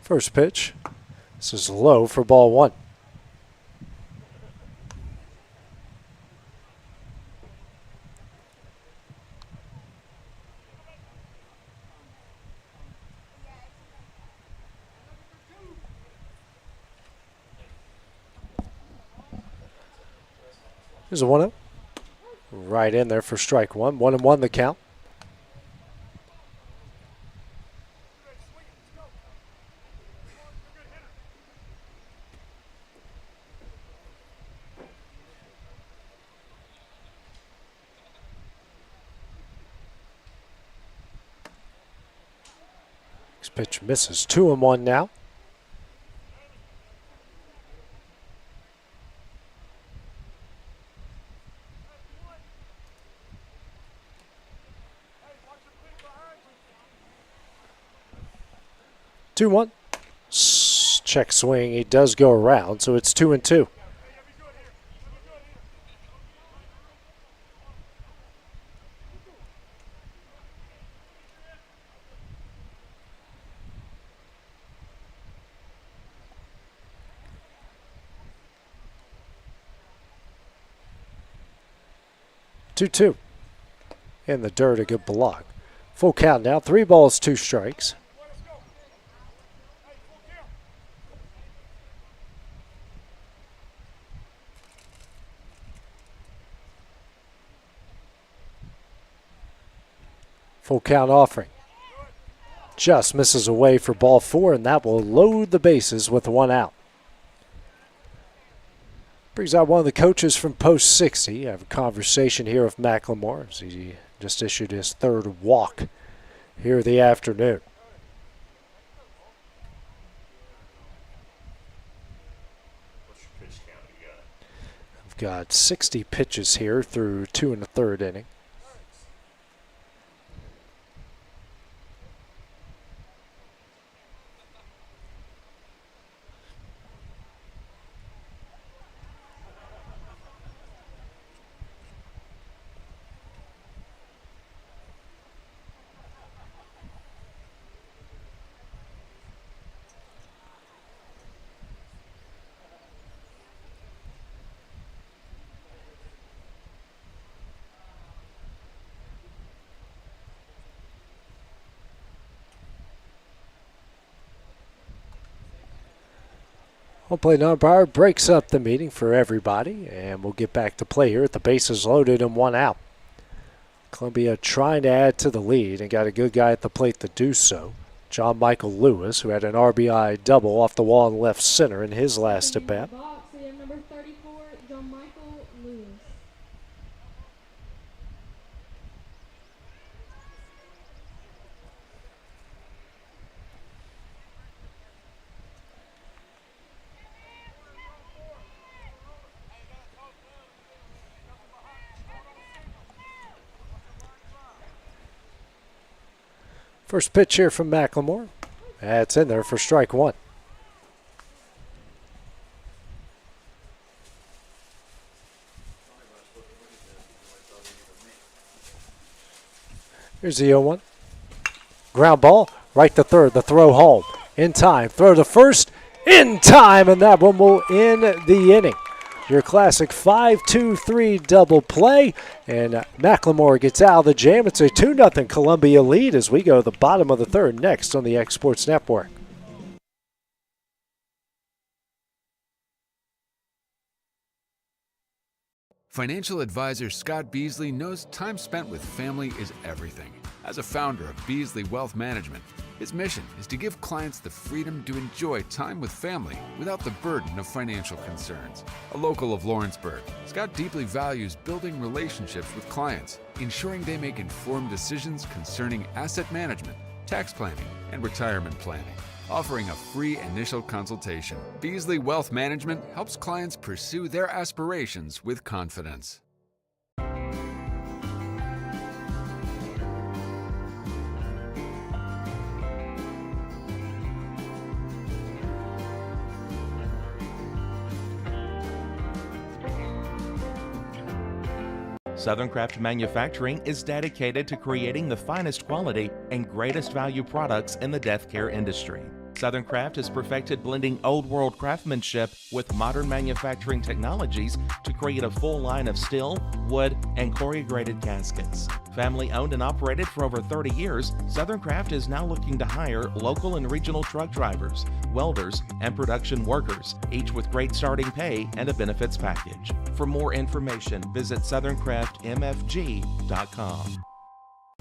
First pitch. This is low for ball one. Here's a 1-0. Right in there for strike one. 1-1 the count. Next pitch misses. 2-1 now. Two one. Check swing. He does go around, so it's 2-2. Two. In the dirt, a good block. Full count now. 3 balls, 2 strikes. Full count offering. Just misses away for ball 4, and that will load the bases with 1 out. Brings out one of the coaches from post 60. I have a conversation here with McLemore as he just issued his 3rd walk here the afternoon. What's your pitch count you got? I've got 60 pitches here through 2 1/3 inning. Home plate umpire breaks up the meeting for everybody, and we'll get back to play here at the bases loaded and 1 out. Columbia trying to add to the lead and got a good guy at the plate to do so. John Michael Lewis, who had an RBI double off the wall in left center in his last at bat. We have number 34, John Michael Lewis. First pitch here from McLemore. That's in there for strike 1. Here's the 0-1. Ground ball, right to third, the throw home. In time, throw to first, in time, and that one will end the inning. Your classic 5-2-3 double play, and McLemore gets out of the jam. It's a 2-0 Columbia lead as we go to the bottom of the 3rd next on the X Sports Network. Financial advisor Scott Beasley knows time spent with family is everything. As a founder of Beasley Wealth Management, His mission is to give clients the freedom to enjoy time with family without the burden of financial concerns. A local of Lawrenceburg, Scott deeply values building relationships with clients, ensuring they make informed decisions concerning asset management, tax planning, and retirement planning. Offering a free initial consultation, Beasley Wealth Management helps clients pursue their aspirations with confidence. Southern Craft Manufacturing is dedicated to creating the finest quality and greatest value products in the death care industry. Southern Craft has perfected blending old world craftsmanship with modern manufacturing technologies to create a full line of steel, wood, and corrugated caskets. Family owned and operated for over 30 years, Southern Craft is now looking to hire local and regional truck drivers, welders, and production workers, each with great starting pay and a benefits package. For more information, visit southerncraftmfg.com.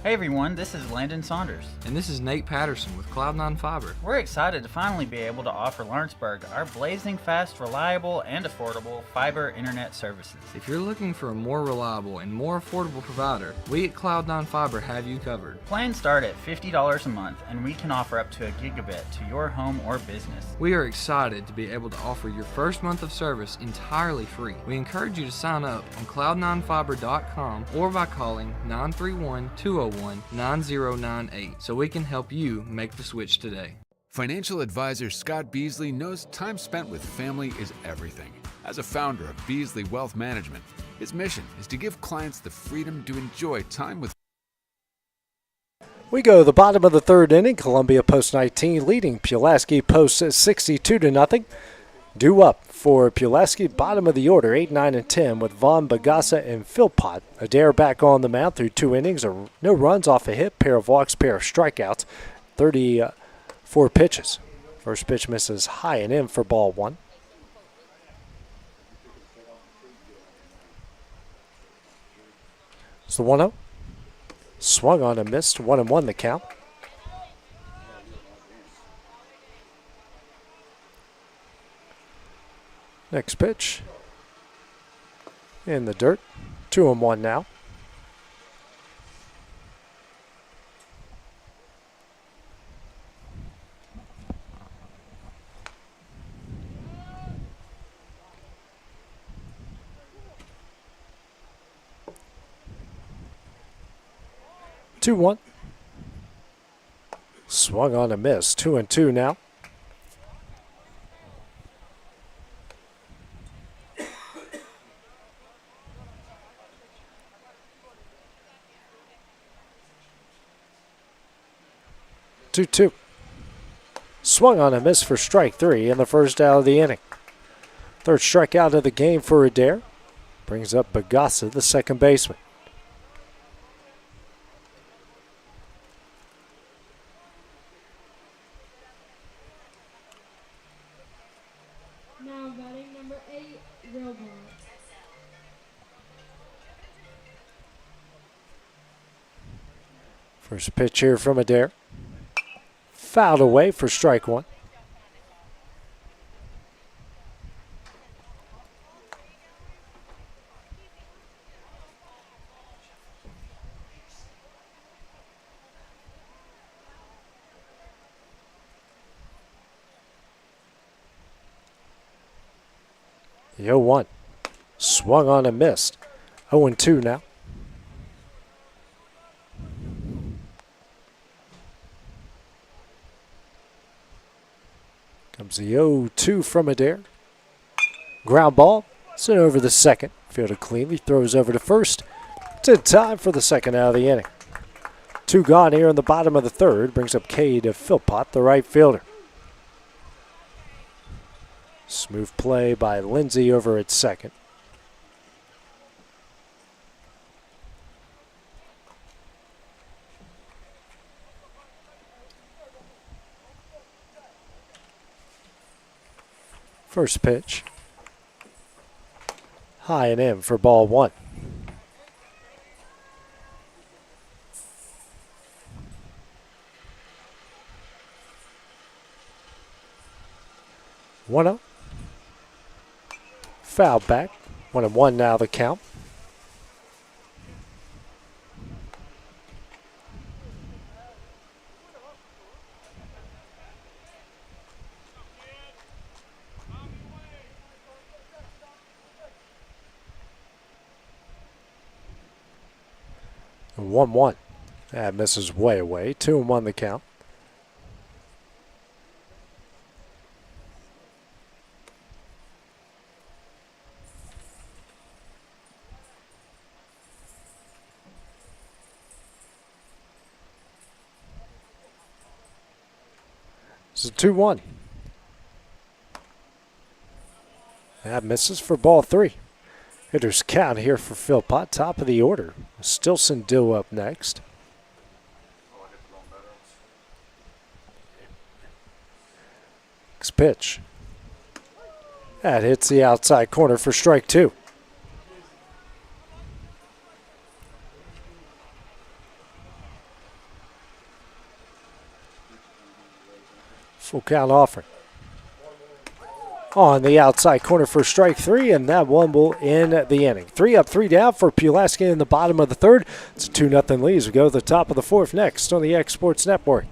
Hey everyone, this is Landon Saunders. And this is Nate Patterson with Cloud9 Fiber. We're excited to finally be able to offer Lawrenceburg our blazing fast, reliable, and affordable fiber internet services. If you're looking for a more reliable and more affordable provider, we at Cloud9 Fiber have you covered. Plans start at $50 a month, and we can offer up to a gigabit to your home or business. We are excited to be able to offer your first month of service entirely free. We encourage you to sign up on cloud9fiber.com or by calling 931-201-9098 so we can help you make the switch today. Financial advisor Scott Beasley knows time spent with family is everything. As a founder of Beasley Wealth Management, his mission is to give clients the freedom to enjoy time with. We go to the bottom of the third inning. Columbia Post 19 leading Pulaski Post 62-0. Due up for Pulaski, bottom of the order, 8, 9, and 10 with Vaughn, Bagassa, and Philpott. Adair back on the mound through 2 innings, no runs off a hit, pair of walks, pair of strikeouts, 34 pitches. First pitch misses high and in for ball 1. It's the 1-0. Swung on and missed, 1-1 the count. Next pitch. In the dirt. 2-1 now. Swung on a miss. 2-2 now. Two. Swung on a miss for strike 3 in the first out of the inning. Third strikeout of the game for Adair. Brings up Bagassa, the second baseman. Now batting number 8, Robot. First pitch here from Adair. Fouled away for strike 1. The 0-1. Swung on and missed. 0-2 now. Comes the 0-2 from Adair. Ground ball. Sent over the second. Fielded cleanly. Throws over to first. It's in time for the second out of the inning. 2 gone here in the bottom of the third. Brings up Cade Philpott, the right fielder. Smooth play by Lindsay over at second. First pitch. High and in for ball 1. 1-0. Foul back. 1-1 now the count. And 1-1. That misses way away. 2-1 the count. This is 2-1. That misses for ball 3. Hitters count here for Philpott, top of the order. Stilson Dill up next. Next pitch. That hits the outside corner for strike 2. Full count offering. On the outside corner for strike 3, and that one will end the inning. 3 up, 3 down for Pulaski in the bottom of the third. It's a 2-0 lead as we go to the top of the fourth next on the X Sports Network.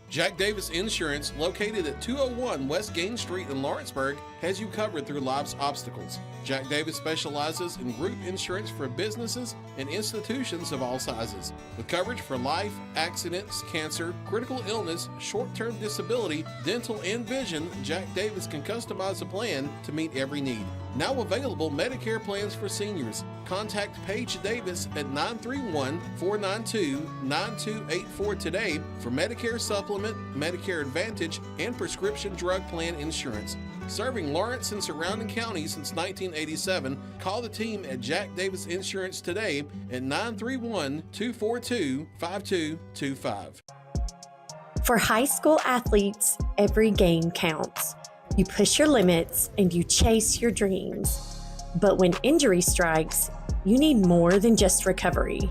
Jack Davis Insurance, located at 201 West Gain Street in Lawrenceburg, has you covered through life's obstacles. Jack Davis specializes in group insurance for businesses and institutions of all sizes. With coverage for life, accidents, cancer, critical illness, short-term disability, dental, and vision, Jack Davis can customize a plan to meet every need. Now available Medicare plans for seniors. Contact Paige Davis at 931-492-9284 today for Medicare Supplement, Medicare Advantage, and prescription drug plan insurance. Serving Lawrence and surrounding counties since 1987, call the team at Jack Davis Insurance today at 931-242-5225. For high school athletes, every game counts. You push your limits and you chase your dreams. But when injury strikes, you need more than just recovery.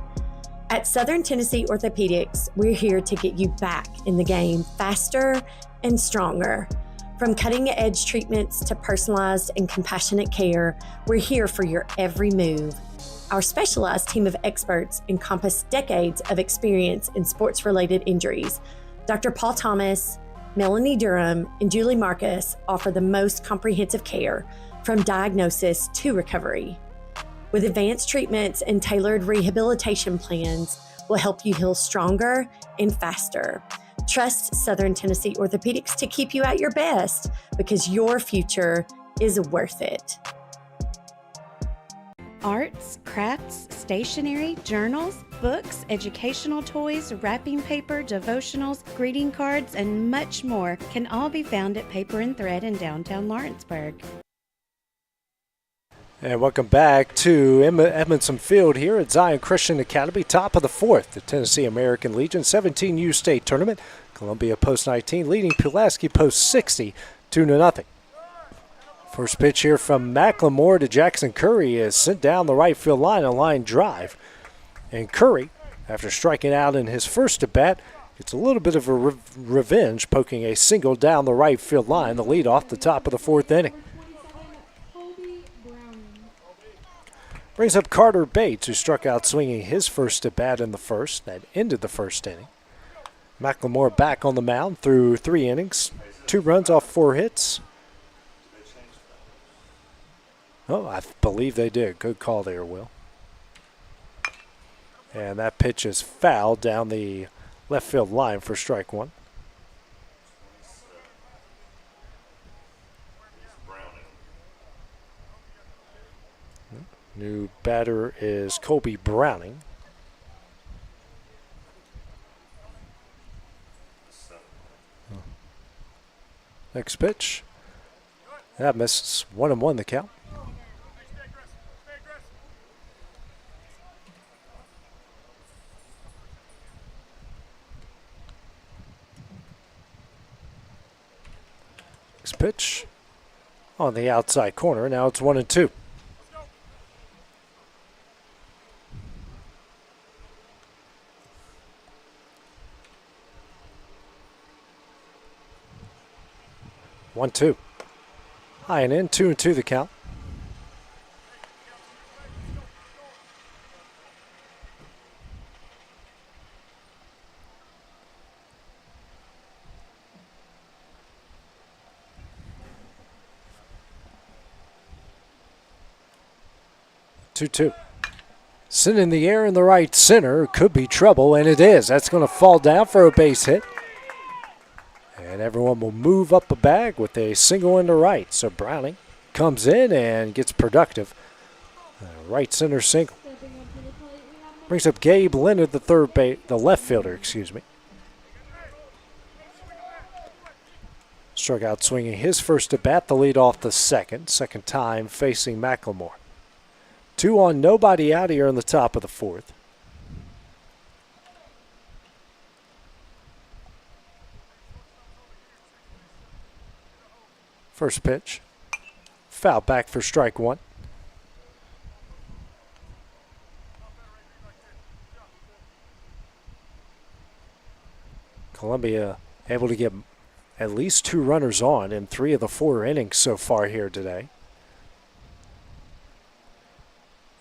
At Southern Tennessee Orthopedics, we're here to get you back in the game faster and stronger. From cutting-edge treatments to personalized and compassionate care, we're here for your every move. Our specialized team of experts encompass decades of experience in sports-related injuries. Dr. Paul Thomas, Melanie Durham, and Julie Marcus offer the most comprehensive care, from diagnosis to recovery. With advanced treatments and tailored rehabilitation plans, we'll help you heal stronger and faster. Trust Southern Tennessee Orthopedics to keep you at your best, because your future is worth it. Arts, crafts, stationery, journals, books, educational toys, wrapping paper, devotionals, greeting cards, and much more can all be found at Paper and Thread in downtown Lawrenceburg. And welcome back to Edmonson Field here at Zion Christian Academy, top of the fourth. The Tennessee American Legion 17U state tournament. Columbia post 19 leading Pulaski post 60 2-0. First pitch here from McLemore to Jackson Curry is sent down the right field line, a line drive. And Curry, after striking out in his first at bat, gets a little bit of a revenge, poking a single down the right field line, the lead off the top of the fourth inning. Brings up Carter Bates, who struck out swinging his first at bat in the first. That ended the first inning. McLemore back on the mound through 3 innings, 2 runs off 4 hits. Oh, I believe they did. Good call there, Will. And that pitch is fouled down the left field line for strike 1. New batter is Colby Browning. Next pitch. That misses. 1-1 the count. Next pitch. On the outside corner. Now it's 1-2. One, 2. High and in, 2-2 the count. Two. Sent in the air in the right center. Could be trouble, and it is. That's going to fall down for a base hit. And everyone will move up a bag with a single into right. So Browning comes in and gets productive. Right center single. Brings up Gabe Leonard, the left fielder, excuse me. Struck out swinging his first at bat, the lead off the second time facing McLemore. 2 on, nobody out here in the top of the fourth. First pitch. Foul back for strike one. Columbia able to get at least 2 runners on in 3 of the 4 innings so far here today.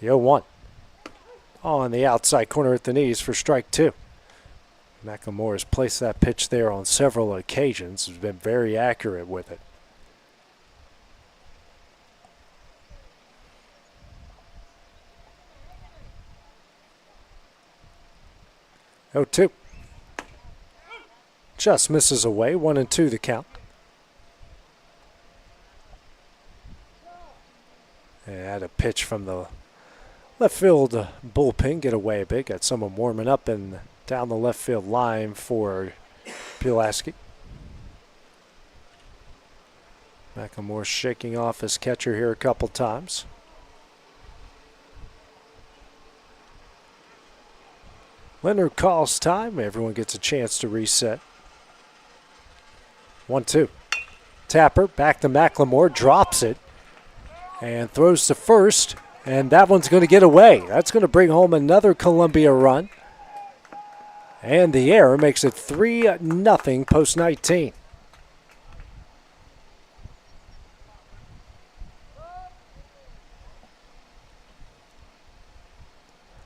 The 0-1 on the outside corner at the knees for strike 2. McLemore has placed that pitch there on several occasions. Has been very accurate with it. Oh, 2. Just misses away. 1-2 the count. And had a pitch from the left field bullpen get away a bit. Got someone warming up and down the left field line for Pulaski. McLemore shaking off his catcher here a couple times. Leonard calls time. Everyone gets a chance to reset. 1-2. Tapper back to McLemore, drops it, and throws to first. And that one's going to get away. That's going to bring home another Columbia run. And the error makes it 3-0 post 19.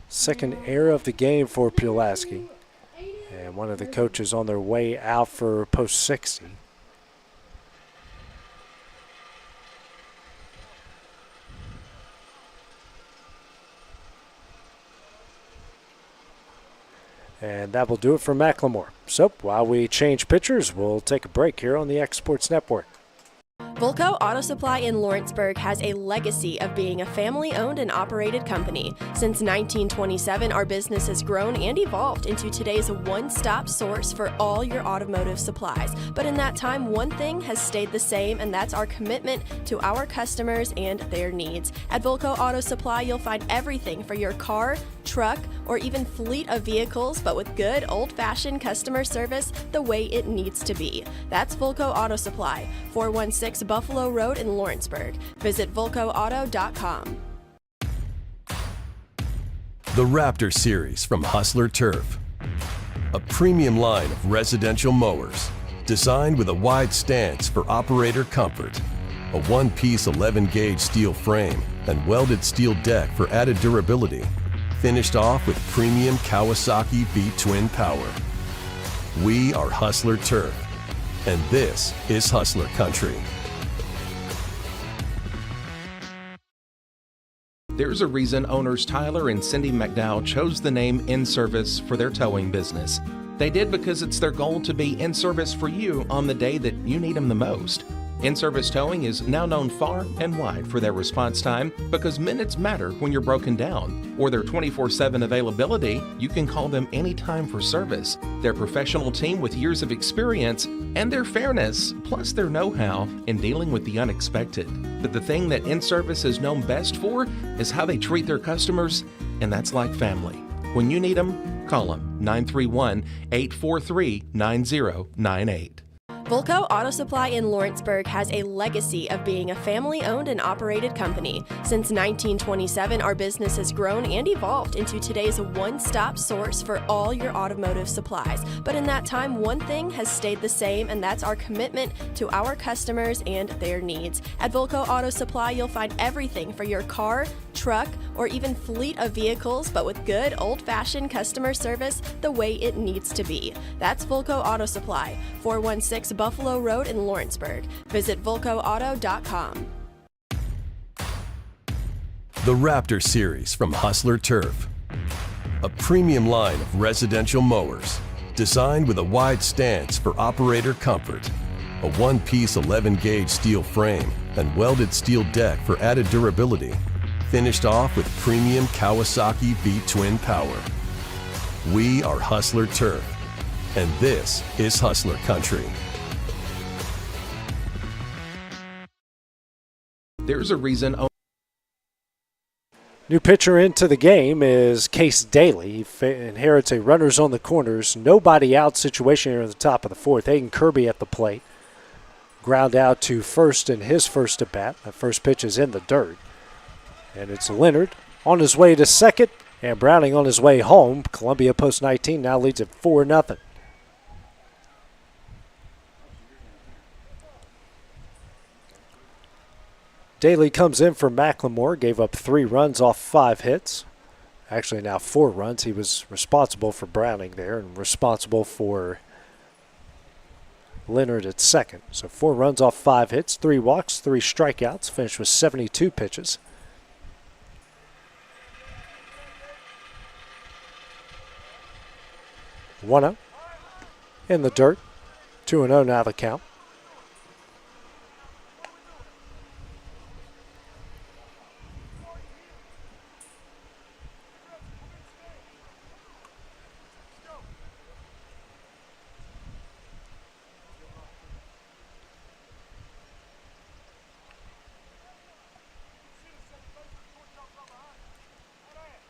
Second error of the game for Pulaski. And one of the coaches on their way out for post 60. And that will do it for McLemore. So while we change pitchers, we'll take a break here on the X Sports Network. Volco Auto Supply in Lawrenceburg has a legacy of being a family-owned and operated company. Since 1927, our business has grown and evolved into today's one-stop source for all your automotive supplies. But in that time, one thing has stayed the same, and that's our commitment to our customers and their needs. At Volco Auto Supply, you'll find everything for your car, truck, or even fleet of vehicles, but with good old-fashioned customer service the way it needs to be. That's Volco Auto Supply, 416 Buffalo Road in Lawrenceburg. Visit VolcoAuto.com. The Raptor Series from Hustler Turf. A premium line of residential mowers designed with a wide stance for operator comfort. A one-piece 11-gauge steel frame and welded steel deck for added durability. Finished off with premium Kawasaki V-twin power. We are Hustler Turf, and this is Hustler Country. There's a reason owners Tyler and Cindy McDowell chose the name In Service for their towing business. They did because it's their goal to be in service for you on the day that you need them the most. In-Service Towing is now known far and wide for their response time because minutes matter when you're broken down. Or their 24/7 availability, you can call them anytime for service. Their professional team with years of experience and their fairness, plus their know-how in dealing with the unexpected. But the thing that In-Service is known best for is how they treat their customers, and that's like family. When you need them, call them 931-843-9098. Volco Auto Supply in Lawrenceburg has a legacy of being a family-owned and operated company. Since 1927, our business has grown and evolved into today's one-stop source for all your automotive supplies. But in that time, one thing has stayed the same, and that's our commitment to our customers and their needs. At Volco Auto Supply, you'll find everything for your car, truck, or even fleet of vehicles, but with good old-fashioned customer service the way it needs to be. That's Volco Auto Supply, 416 Buffalo Road in Lawrenceburg. Visit VolcoAuto.com. The Raptor Series from Hustler Turf. A premium line of residential mowers designed with a wide stance for operator comfort. A one-piece 11-gauge steel frame and welded steel deck for added durability. Finished off with premium Kawasaki V-twin power. We are Hustler Turf, and this is Hustler Country. There's a reason. New pitcher into the game is Case Daly. He inherits a runners on the corners, nobody out situation here at the top of the fourth. Aiden Kirby at the plate. Ground out to first in his first at bat. That first pitch is in the dirt. And it's Leonard on his way to second, and Browning on his way home. Columbia Post 19 now leads at 4-0. Daly comes in for McLemore, gave up 3 runs off 5 hits. Actually now 4 runs. He was responsible for Browning there and responsible for Leonard at second. So 4 runs off 5 hits, 3 walks, 3 strikeouts, finished with 72 pitches. One-0 in the dirt. 2-0 now the count.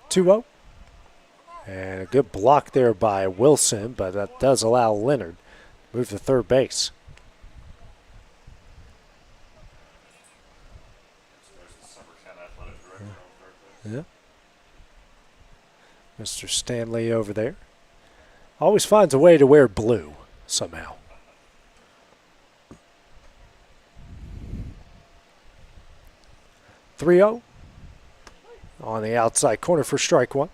Two-0. And a good block there by Wilson, but that does allow Leonard to move to third base. Yeah. Mr. Stanley over there. Always finds a way to wear blue somehow. Three-0 on the outside corner for strike one.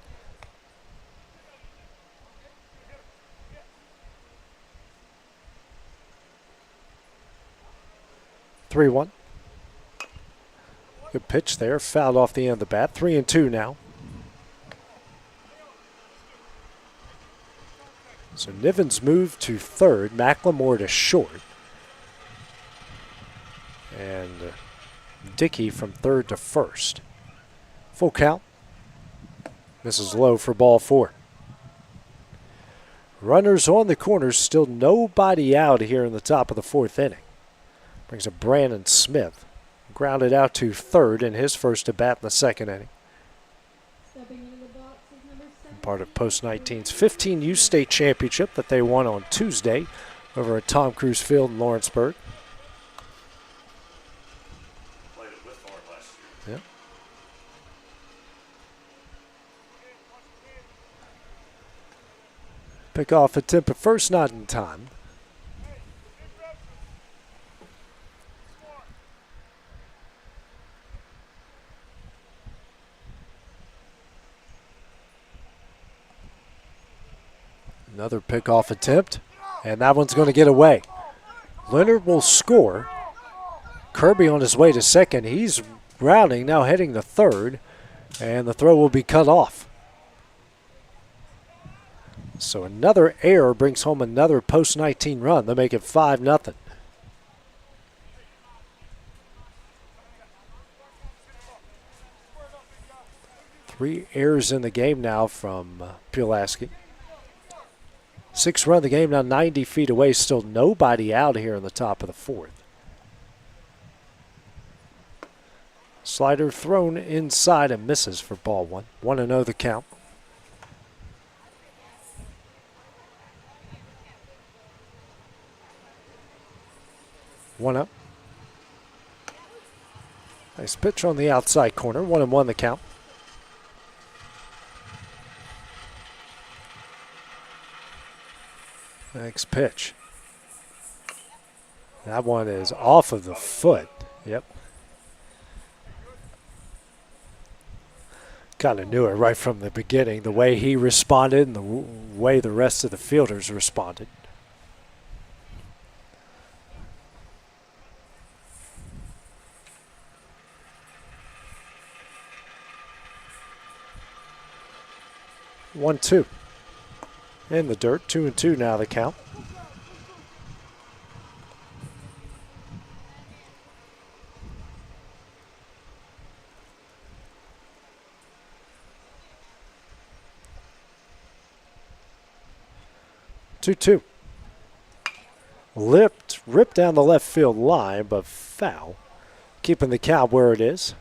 Three-one. Good pitch there, fouled off the end of the bat. 3-2 now. So Niven's moved to third, McLemore to short. And Dickey from third to first. Full count. Misses low for ball 4. Runners on the corners, still nobody out here in the top of the 4th inning. Brings up Brandon Smith. Grounded out to third in his first at bat in the 2nd inning. Part of Post 19's 15U state championship that they won on Tuesday over at Tom Cruise Field in Lawrenceburg. Yeah. Pick off attempt at first, not in time. Another pickoff attempt, and that one's going to get away. Leonard will score. Kirby on his way to second. He's rounding, now heading to third, and the throw will be cut off. So another error brings home another Post 19 run. They make it 5-0. Three errors in the game now from Pulaski. 6 run the game, now 90 feet away. Still nobody out here in the top of the 4th. Slider thrown inside and misses for ball 1. 1-0 the count. One up. Nice pitch on the outside corner. 1-1 the count. Next pitch. That one is off of the foot. Yep. Kind of knew it right from the beginning, the way he responded and the way the rest of the fielders responded. One, two. In the dirt, 2-2 now the count. Two. Ripped down the left field line, but foul. Keeping the count where it is.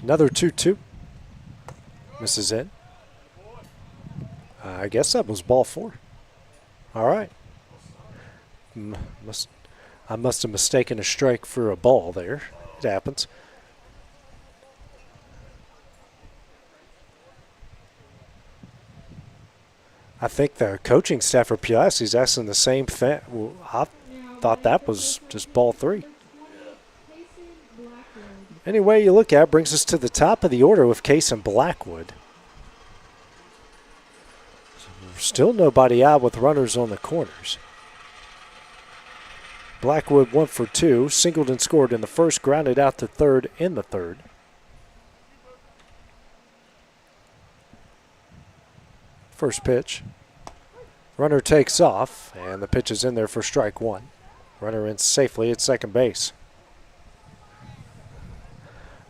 Another 2-2. Misses in. I guess that was ball 4. All right. I must have mistaken a strike for a ball there. It happens. I think the coaching staff for Pulaski is asking the same thing. Well, I thought that was just ball 3. Any way you look at it, brings us to the top of the order with Case and Blackwood. Still nobody out with runners on the corners. Blackwood 1 for 2, singled and scored in the first, grounded out to third in the third. First pitch. Runner takes off, and the pitch is in there for strike 1. Runner in safely at second base.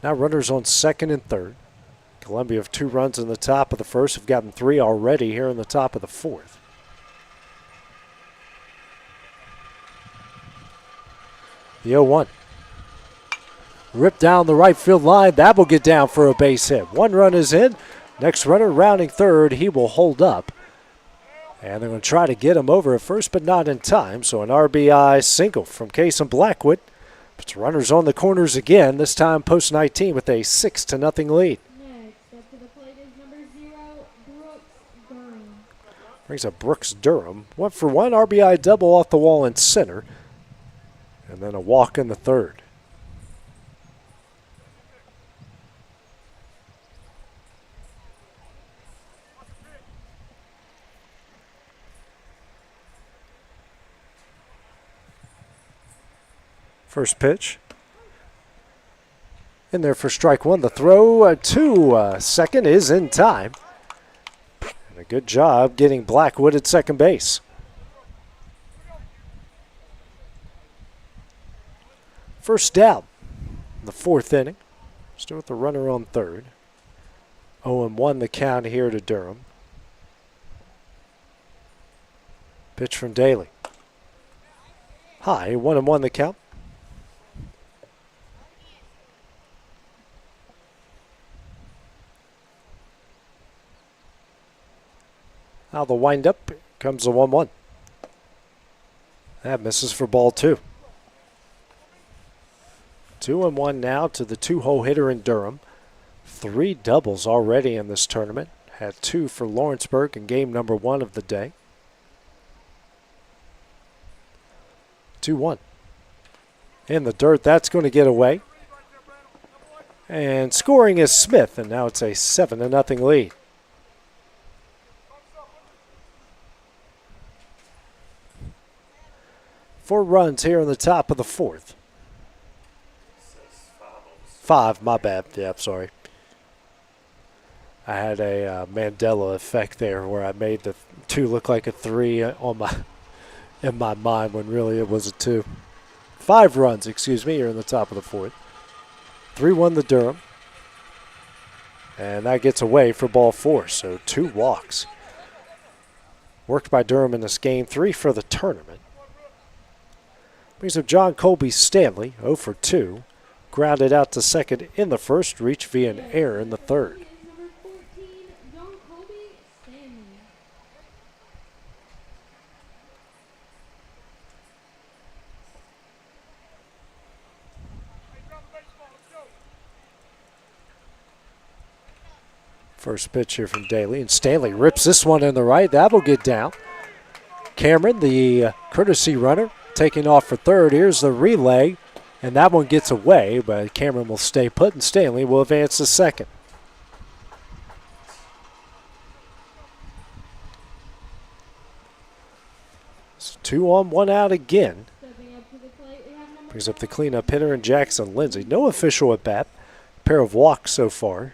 Now runners on second and third. Columbia have 2 runs in the top of the first, have gotten 3 already here in the top of the fourth. The 0-1. Ripped down the right field line. That will get down for a base hit. 1 run is in. Next runner rounding third. He will hold up. And they're going to try to get him over at first, but not in time. So an RBI single from Case and Blackwood. Puts runners on the corners again, this time post 19 with a 6-0 lead. Next up to the plate is number 0, Brooks Durham. Brings up Brooks Durham. 1 for 1, RBI double off the wall in center. And then a walk in the third. First pitch. In there for strike 1. The throw to second is in time. And a good job getting Blackwood at second base. First out in the 4th inning. Still with the runner on third. 0-1 the count here to Durham. Pitch from Daly. High, 1-1 the count. Now the windup, comes the 1-1. That misses for ball 2. 2-1 now to the 2-hole hitter in Durham. 3 doubles already in this tournament. Had 2 for Lawrenceburg in game number 1 of the day. 2-1. In the dirt, that's going to get away. And scoring is Smith, and now it's a 7-0 lead. Four runs here in the top of the 4th. 5, my bad. Yeah, I'm sorry. I had a Mandela effect there where I made the 2 look like a 3 in my mind when really it was a 2. 5 runs, here in the top of the 4th. 3-1 the Durham. And that gets away for ball 4, so 2 walks. Worked by Durham in this game, 3 for the tournament. Brings up John Colby Stanley, 0 for 2. Grounded out to second in the first, reached via an error in the third. First pitch here from Daly, and Stanley rips this one in the right. That'll get down. Cameron, the courtesy runner, taking off for third. Here's the relay, and that one gets away, but Cameron will stay put, and Stanley will advance to second. So 2 on, 1 out again. Brings up the cleanup hitter and Jackson Lindsay. No official at bat. Pair of walks so far.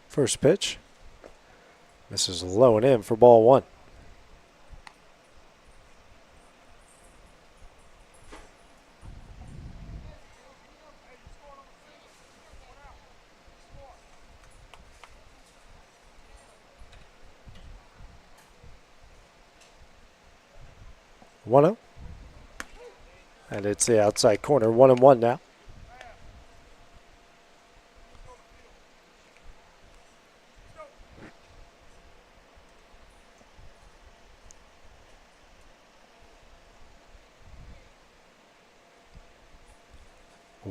First pitch. This is low and in for ball 1. One-oh. And it's the outside corner. 1-1 now.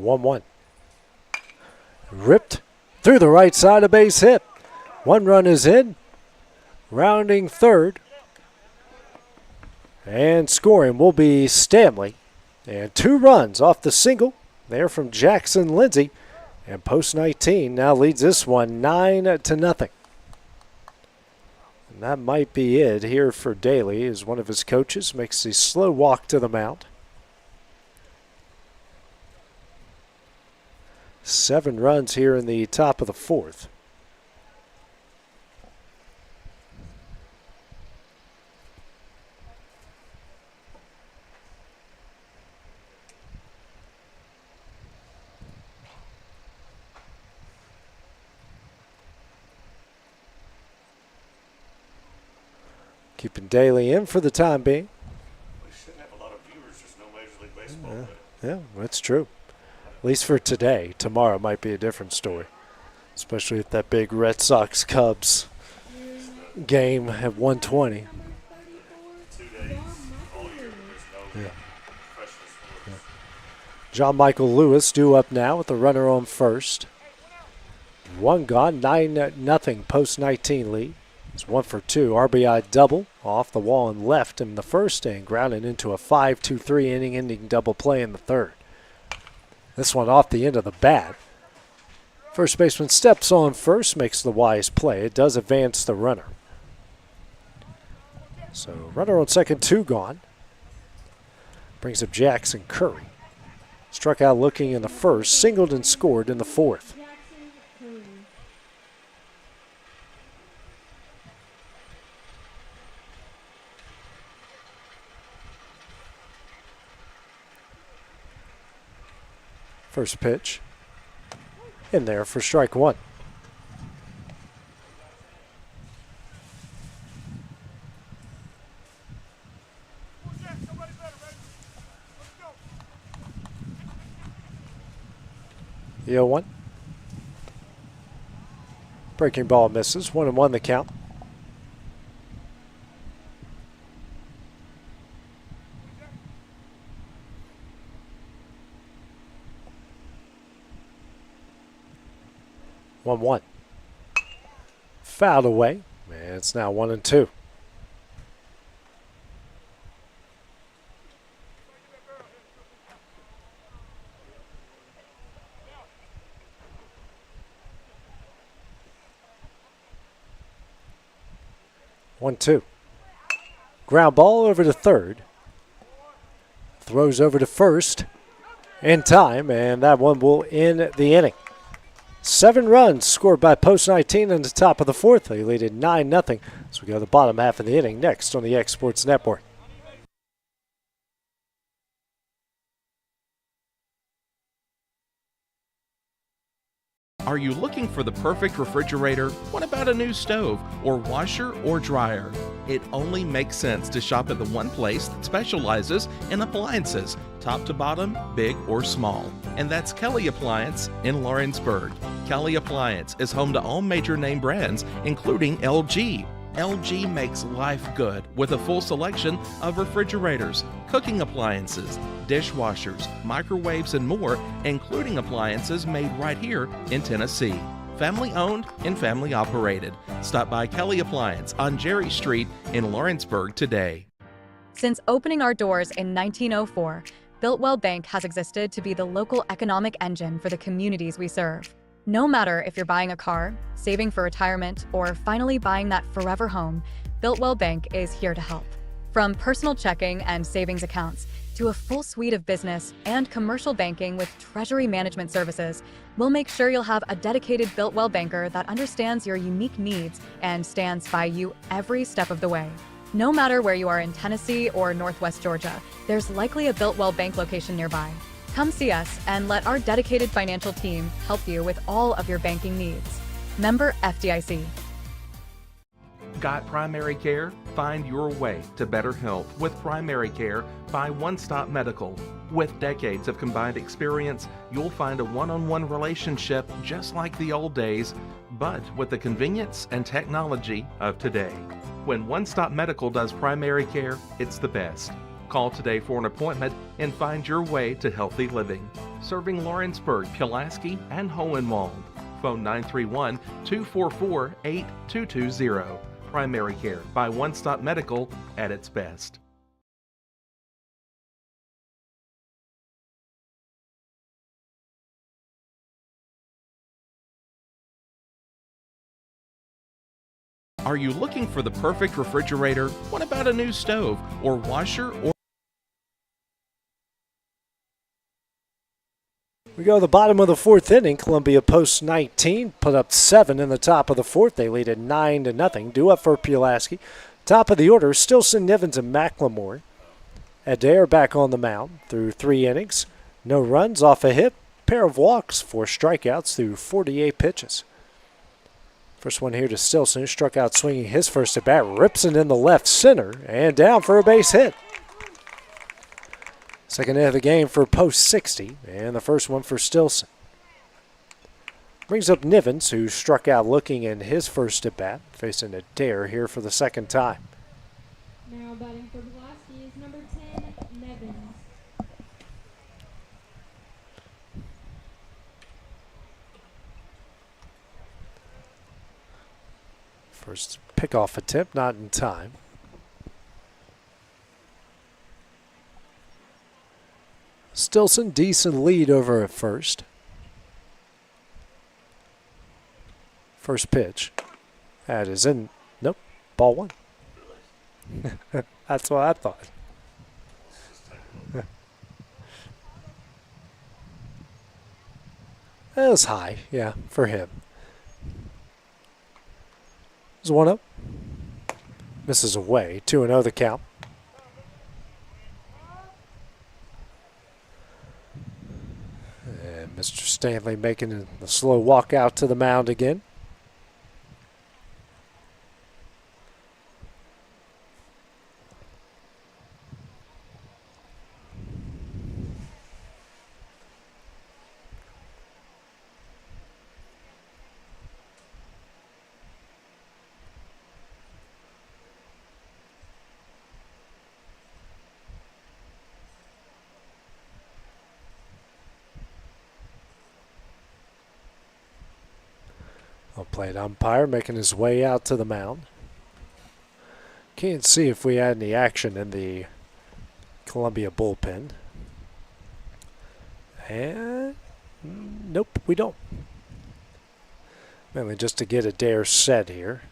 One. Ripped through the right side, a base hit. 1 run is in. Rounding third. And scoring will be Stanley. And 2 runs off the single there from Jackson Lindsay. And post 19 now leads this one 9-0. And that might be it here for Daly, as one of his coaches makes the slow walk to the mound. 7 runs here in the top of the 4th. Keeping Daly in for the time being. We shouldn't have a lot of viewers, just no Major League Baseball. Yeah, that's true. At least for today. Tomorrow might be a different story, especially if that big Red Sox-Cubs game at 1:20. 2 days all year, there's no professional sports. John Michael Lewis due up now with the runner on first. 1 gone, 9-0 post 19 lead. It's 1 for 2. RBI double off the wall and left in the first and grounded into a 5-2-3 inning-ending double play in the third. This one off the end of the bat. First baseman steps on first, makes the wise play. It does advance the runner. So runner on second, 2 gone. Brings up Jackson Curry. Struck out looking in the first, singled and scored in the fourth. First pitch in there for strike 1. The 0-1. Breaking ball misses. 1-1 the count. One. Fouled away. And it's now 1-2. One, 2. Ground ball over to third. Throws over to first in time, and that one will end the inning. 7 runs scored by post 19 in the top of the 4th. They lead at 9-0. So we go to the bottom half of the inning next on the X Sports Network. Are you looking for the perfect refrigerator? What about a new stove or washer or dryer? It only makes sense to shop at the one place that specializes in appliances, top to bottom, big or small. And that's Kelly Appliance in Lawrenceburg. Kelly Appliance is home to all major name brands, including LG. LG makes life good with a full selection of refrigerators, cooking appliances, dishwashers, microwaves, and more, including appliances made right here in Tennessee. Family owned and family operated. Stop by Kelly Appliance on Jerry Street in Lawrenceburg today. Since opening our doors in 1904, Builtwell Bank has existed to be the local economic engine for the communities we serve. No matter if you're buying a car, saving for retirement, or finally buying that forever home, Builtwell Bank is here to help. From personal checking and savings accounts to a full suite of business and commercial banking with treasury management services, we'll make sure you'll have a dedicated Builtwell banker that understands your unique needs and stands by you every step of the way. No matter where you are in Tennessee or Northwest Georgia, there's likely a Builtwell Bank location nearby. Come see us and let our dedicated financial team help you with all of your banking needs. Member FDIC. Got primary care? Find your way to better health with primary care by One Stop Medical. With decades of combined experience, you'll find a one-on-one relationship just like the old days, but with the convenience and technology of today. When One Stop Medical does primary care, it's the best. Call today for an appointment and find your way to healthy living. Serving Lawrenceburg, Pulaski, and Hohenwald. Phone 931-244-8220. Primary care by One Stop Medical at its best. Are you looking for the perfect refrigerator? What about a new stove or washer or We go to the bottom of the fourth inning. Columbia posts 19, put up 7 in the top of the fourth. They lead at 9-0. Due up for Pulaski. Top of the order, Stilson, Nivens, and McLemore. Adair back on the mound through 3 innings. No runs off a hit, pair of walks, 4 strikeouts through 48 pitches. First one here to Stilson, who struck out swinging his first at bat, rips it in the left center and down for a base hit. Second hit of the game for post 60, and the first one for Stilson. Brings up Nivens, who struck out looking in his first at bat, facing Adair here for the second time. Now batting for Pulaski is number 10, Nevins. First pickoff attempt, not in time. Stilson, decent lead over at first. First pitch. That is in. Nope. Ball 1. That's what I thought. That was high, yeah, for him. There's 1-0. Misses away. 2-0 the count. And Mr. Stanley making the slow walk out to the mound again. Plate umpire making his way out to the mound. Can't see if we had any action in the Columbia bullpen. And nope, we don't. Mainly just to get Adair set here.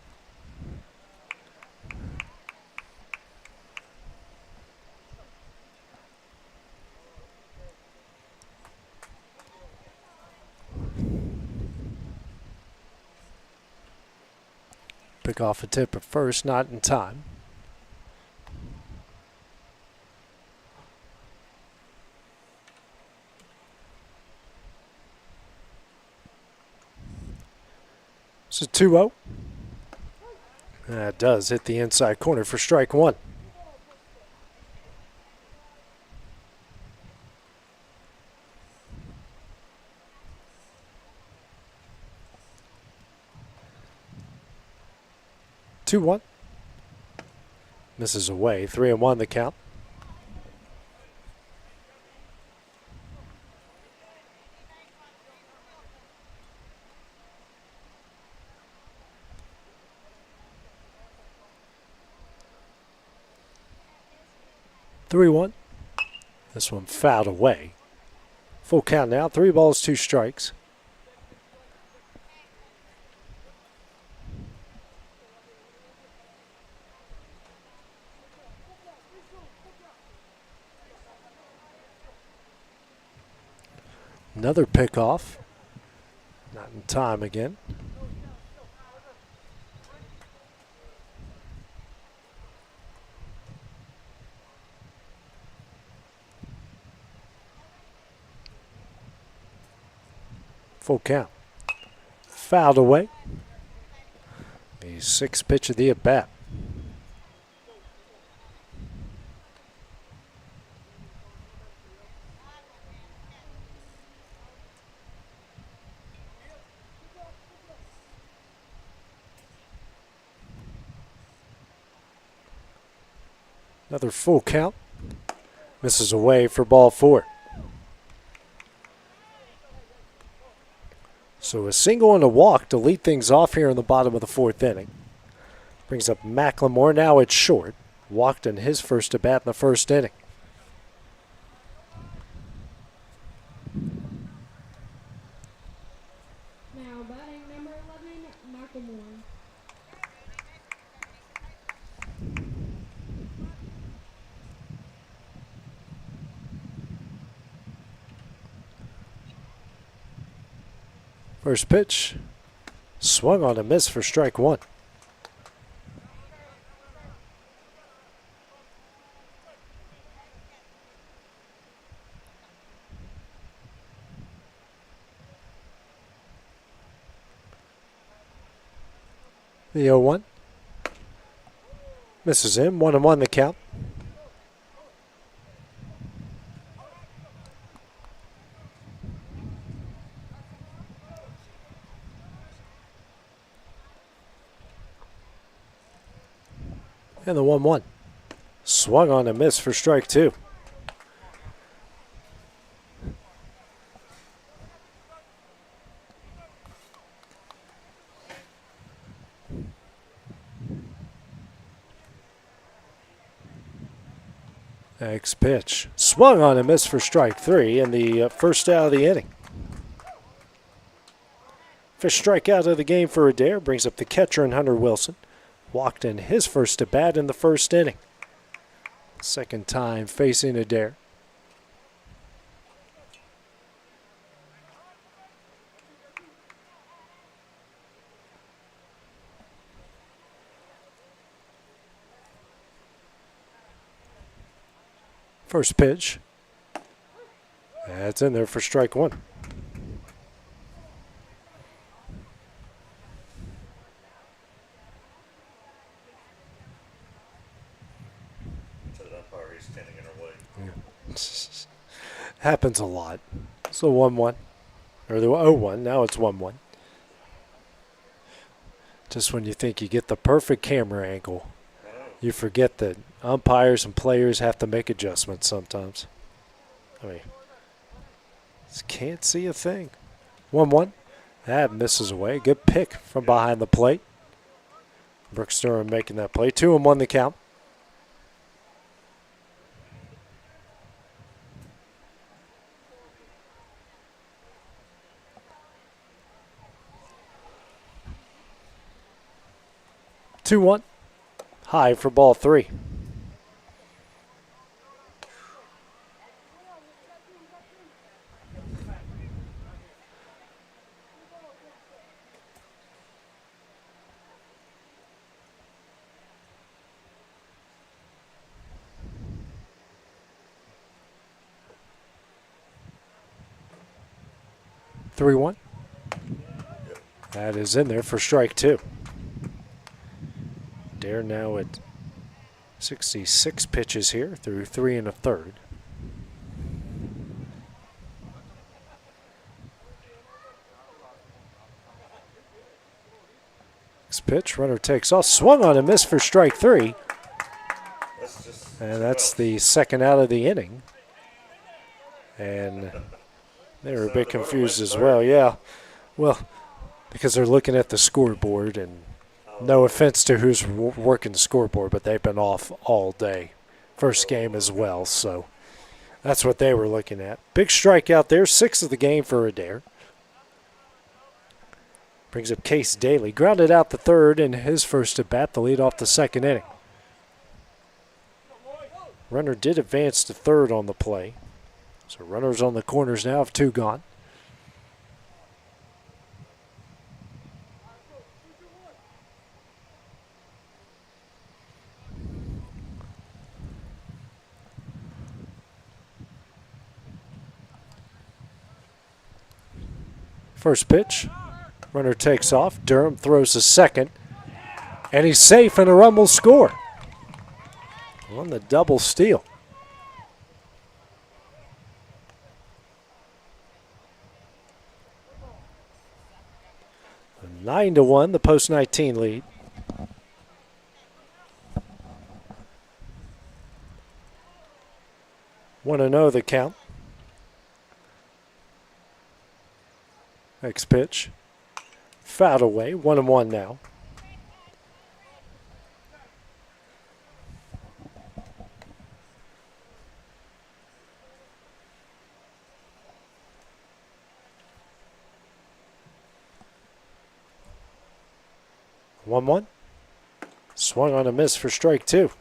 Pick off a tip at first, not in time. It's a 2-0. That does hit the inside corner for strike one. Two one. Misses away. 3-1 the count. Three one. This one fouled away. Full count now. 3 balls, 2 strikes. Another pickoff. Not in time again. Full count. Fouled away. The 6th pitch of the at-bat. Another full count. Misses away for ball 4. So a single and a walk to lead things off here in the bottom of the 4th inning. Brings up McLemore. Now it's short. Walked in his first at bat in the 1st inning. Now batting number 11, Macklemore. First pitch, swung on a miss for strike one. The 0-1. Misses him, 1-1 the count. And the 1-1. Swung on a miss for strike two. Next pitch. Swung on a miss for strike three in the first out of the inning. First strikeout of the game for Adair brings up the catcher and Hunter Wilson. Walked in his first at bat in the 1st inning. Second time facing Adair. First pitch. That's in there for strike one. Happens a lot. So 1-1. Or the 0-1. Now it's 1-1. Just when you think you get the perfect camera angle, you forget that umpires and players have to make adjustments sometimes. I mean, just can't see a thing. 1-1. That misses away. Good pick from behind the plate. Brooks Durham making that play. 2-1 the count. Two one, high for ball three. Three one. That is in there for strike 2. Dare now at 66 pitches here through 3 1/3. Next pitch, runner takes off, swung on and missed for strike 3. And that's the second out of the inning. And they were a bit confused as well. Yeah, well, because they're looking at the scoreboard, and no offense to who's working the scoreboard, but they've been off all day. First game as well, so that's what they were looking at. Big strikeout there, 6th of the game for Adair. Brings up Case Daly. Grounded out the third in his first at bat to lead off the second inning. Runner did advance to third on the play. So runners on the corners now have 2 gone. First pitch. Runner takes off. Durham throws a second. And he's safe, and a run will score on the double steal. A 9-1, the post-19 lead. Want to know the count. Next pitch. Fouled away, 1-1 now. One. Swung on a miss for strike 2.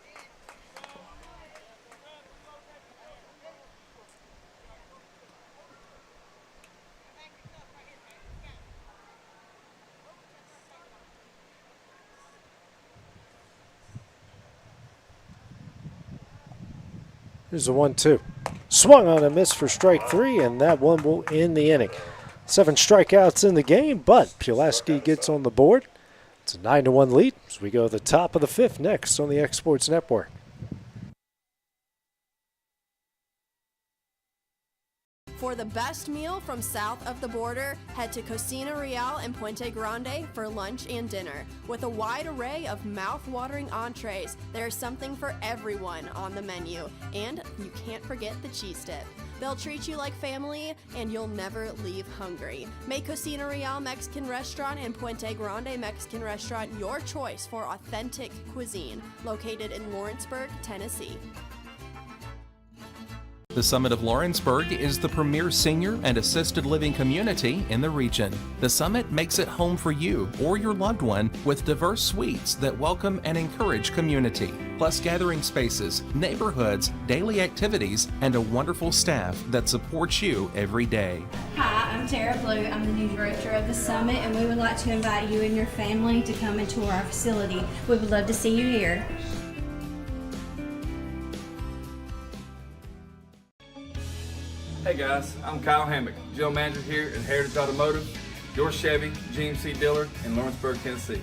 Here's a 1-2. Swung on a miss for strike 3, and that one will end the inning. 7 strikeouts in the game, but Pulaski gets on the board. It's a 9-1 lead as we go to the top of the 5th next on the Exports Network. For the best meal from south of the border, head to Cocina Real in Puente Grande for lunch and dinner. With a wide array of mouth-watering entrees, there's something for everyone on the menu. And you can't forget the cheese dip. They'll treat you like family, and you'll never leave hungry. Make Cocina Real Mexican Restaurant and Puente Grande Mexican Restaurant your choice for authentic cuisine, located in Lawrenceburg, Tennessee. The Summit of Lawrenceburg is the premier senior and assisted living community in the region. The Summit makes it home for you or your loved one with diverse suites that welcome and encourage community, plus gathering spaces, neighborhoods, daily activities, and a wonderful staff that supports you every day. Hi, I'm Tara Blue. I'm the new director of the Summit, and we would like to invite you and your family to come and tour our facility. We would love to see you here. Hey guys, I'm Kyle Hammock, General Manager here at Heritage Automotive, your Chevy GMC dealer in Lawrenceburg, Tennessee.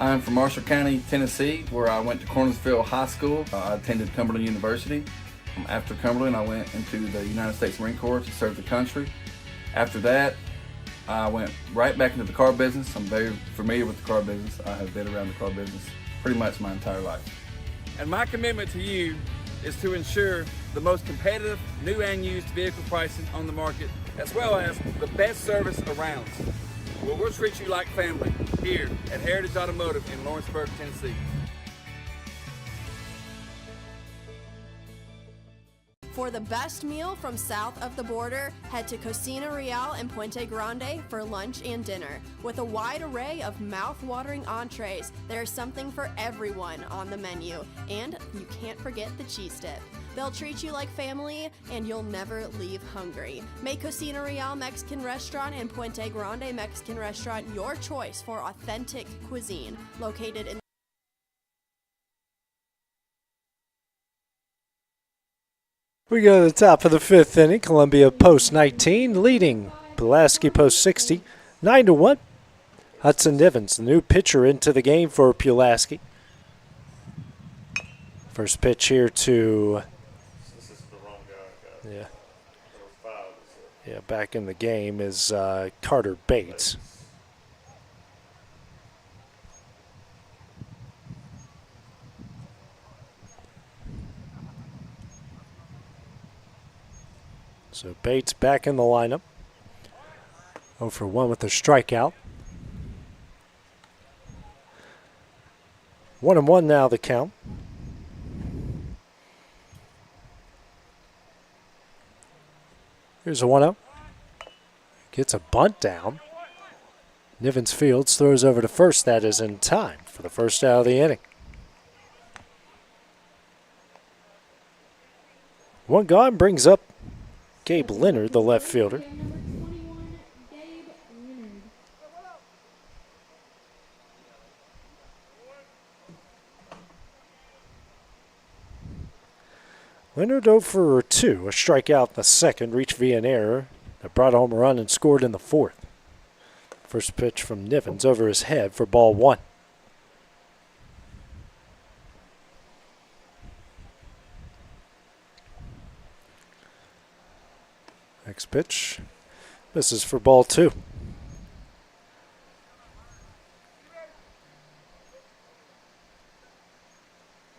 I'm from Marshall County, Tennessee, where I went to Cornersville High School. I attended Cumberland University. After Cumberland, I went into the United States Marine Corps to serve the country. After that, I went right back into the car business. I'm very familiar with the car business. I have been around the car business pretty much my entire life. And my commitment to you is to ensure the most competitive new and used vehicle pricing on the market, as well as the best service around. Well, we'll treat you like family here at Heritage Automotive in Lawrenceburg, Tennessee. For the best meal from south of the border, head to Cocina Real in Puente Grande for lunch and dinner. With a wide array of mouth-watering entrees, there's something for everyone on the menu. And you can't forget the cheese dip. They'll treat you like family, and you'll never leave hungry. Make Cocina Real Mexican Restaurant and Puente Grande Mexican Restaurant your choice for authentic cuisine, located in We go to the top of the 5th inning. Columbia post 19 leading Pulaski post 60 9-1. Hudson Nivens, the new pitcher into the game for Pulaski. First pitch here to... This is the wrong guy. Yeah. Foul. Yeah, back in the game is Carter Bates. So Bates back in the lineup. 0 for 1 with a strikeout. 1-1 now the count. Here's a 1-0. Gets a bunt down. Nivens fields, throws over to first. That is in time for the first out of the inning. One gone brings up Gabe Leonard, the left fielder. Leonard 0 for 2, a strikeout in the second, reached via an error that brought home a run and scored in the fourth. First pitch from Nivens over his head for ball 1. Next pitch, misses for ball 2.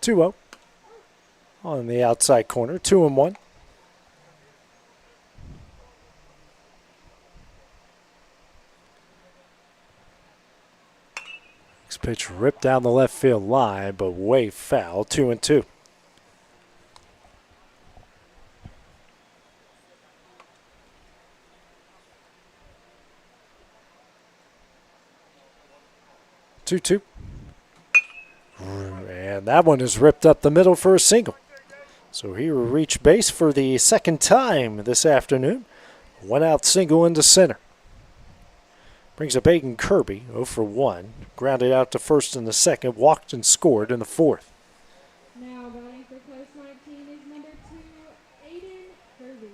Two-0. On the outside corner, 2-1. Next pitch ripped down the left field line, but way foul, 2-2. Two. And that one is ripped up the middle for a single. So he will reach base for the second time this afternoon. One out single into center. Brings up Aiden Kirby, 0 for 1. Grounded out to first in the second, walked and scored in the fourth. Now batting for post 19 is number 2, Aiden Kirby.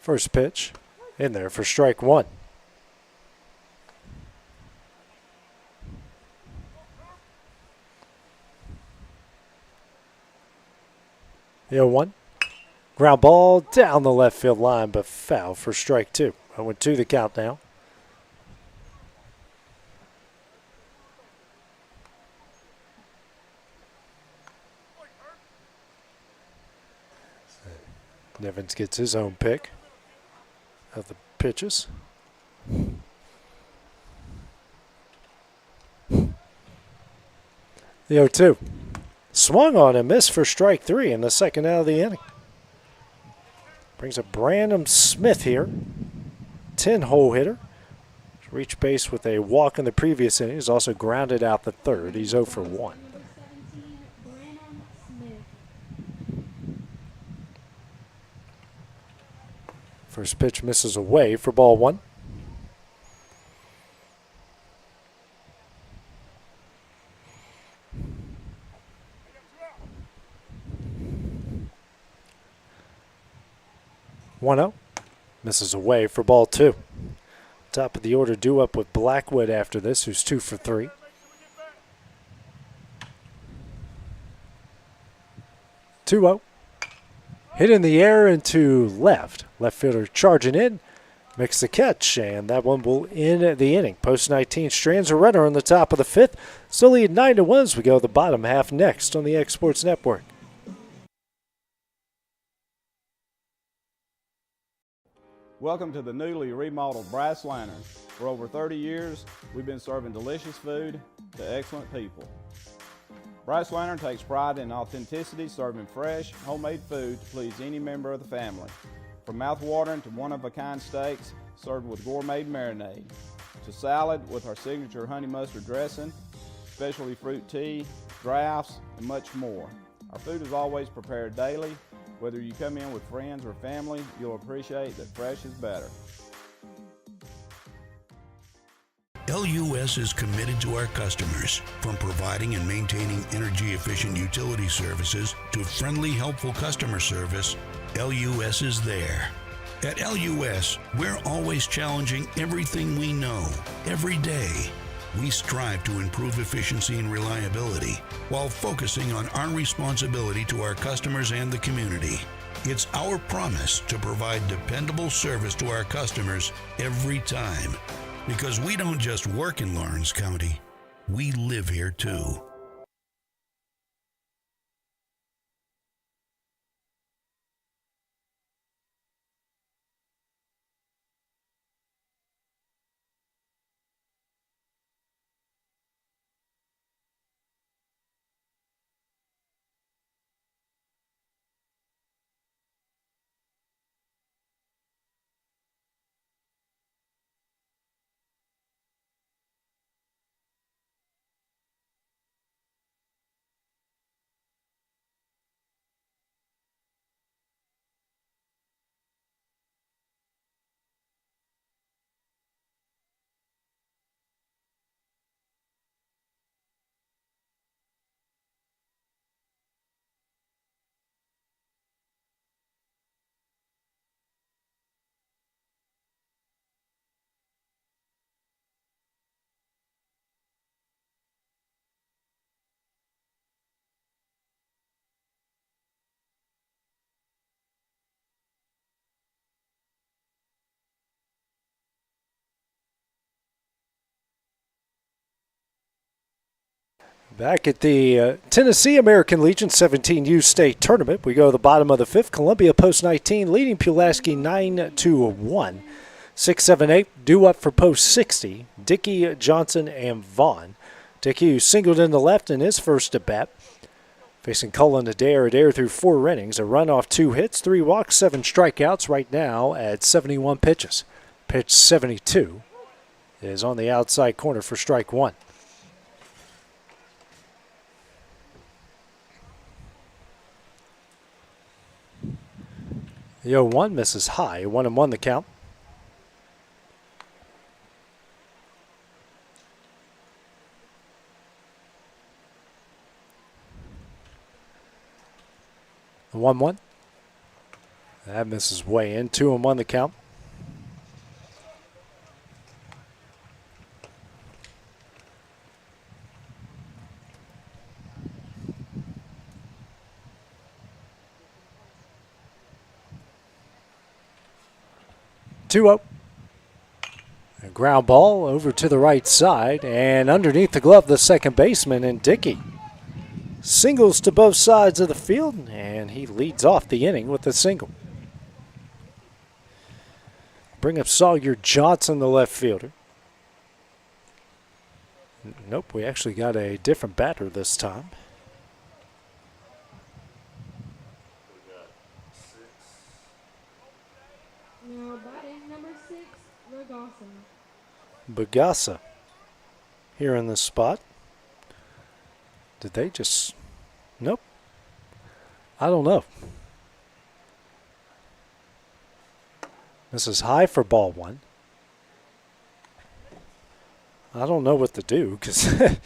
First pitch in there for strike 1. The 0-1. Ground ball down the left field line, but foul for strike 2. 0-2 the count now. Nivens gets his own pick of the pitches. The 0-2. Swung on and missed for strike 3 in the second out of the inning. Brings up Brandon Smith here. 10-hole hitter. Reached base with a walk in the previous inning. He's also grounded out the third. He's 0 for 1. First pitch misses away for ball 1. Misses away for ball 2. Top of the order due up with Blackwood after this, who's 2 for 3. Two-0. Hit in the air into left. Left fielder charging in. Makes the catch, and that one will end the inning. Post 19 strands a runner on the top of the 5th. Still lead 9-1 as we go the bottom half next on the X Sports Network. Welcome to the newly remodeled Brass Lantern. For over 30 years, we've been serving delicious food to excellent people. Brass Lantern takes pride in authenticity, serving fresh, homemade food to please any member of the family. From mouth-watering to one-of-a-kind steaks served with gourmet marinade, to salad with our signature honey mustard dressing, specialty fruit tea, drafts, and much more. Our food is always prepared daily. Whether you come in with friends or family, you'll appreciate that fresh is better. LUS is committed to our customers. From providing and maintaining energy-efficient utility services to friendly, helpful customer service, LUS is there. At LUS, we're always challenging everything we know, every day. We strive to improve efficiency and reliability while focusing on our responsibility to our customers and the community. It's our promise to provide dependable service to our customers every time. Because we don't just work in Lawrence County, we live here too. Back at the Tennessee American Legion 17U state tournament, we go to the bottom of the fifth. Columbia post 19 leading Pulaski 9-1. 6-7-8 due up for post 60. Dickey, Johnson, and Vaughn. Dickey, who singled in the left in his first at bat, facing Cullen Adair. Adair threw 4 innings, a run off 2 hits, 3 walks, 7 strikeouts. Right now at 71 pitches. Pitch 72 is on the outside corner for strike 1. The 0-1 misses high. 1-1 the count. The 1-1. That misses way in. 2-1 the count. A ground ball over to the right side, and underneath the glove, the second baseman, and Dickey singles to both sides of the field, and he leads off the inning with a single. Bring up Sawyer Johnson, the left fielder. Nope, we actually got a different batter this time. Now batting number 6, Ragasa. Bagasa here in this spot. Did they just... Nope. I don't know. This is high for ball 1. I don't know what to do because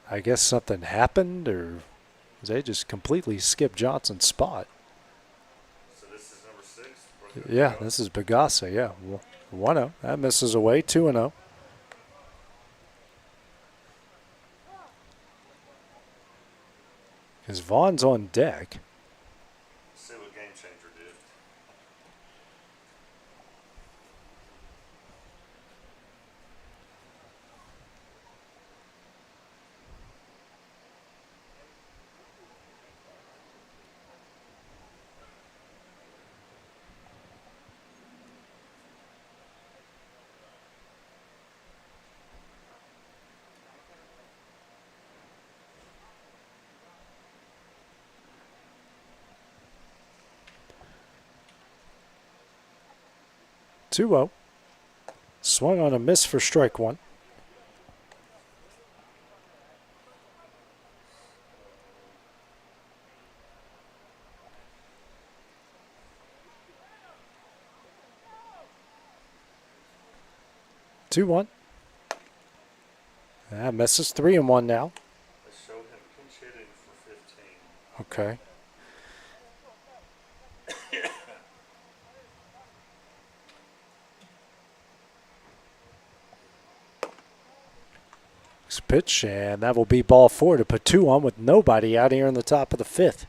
I guess something happened, or they just completely skipped Johnson's spot. So this is number 6? Yeah, this is Bagasa, yeah. 1-0. That misses away. 2-0. Because Vaughn's on deck. See what Game Changer did. Swung on a miss for strike 1. 2-1. That misses. 3-1 now. They showed him pinch hitting for 15. Okay. Next pitch, and that will be ball 4 to put 2 on with nobody out here in the top of the 5th.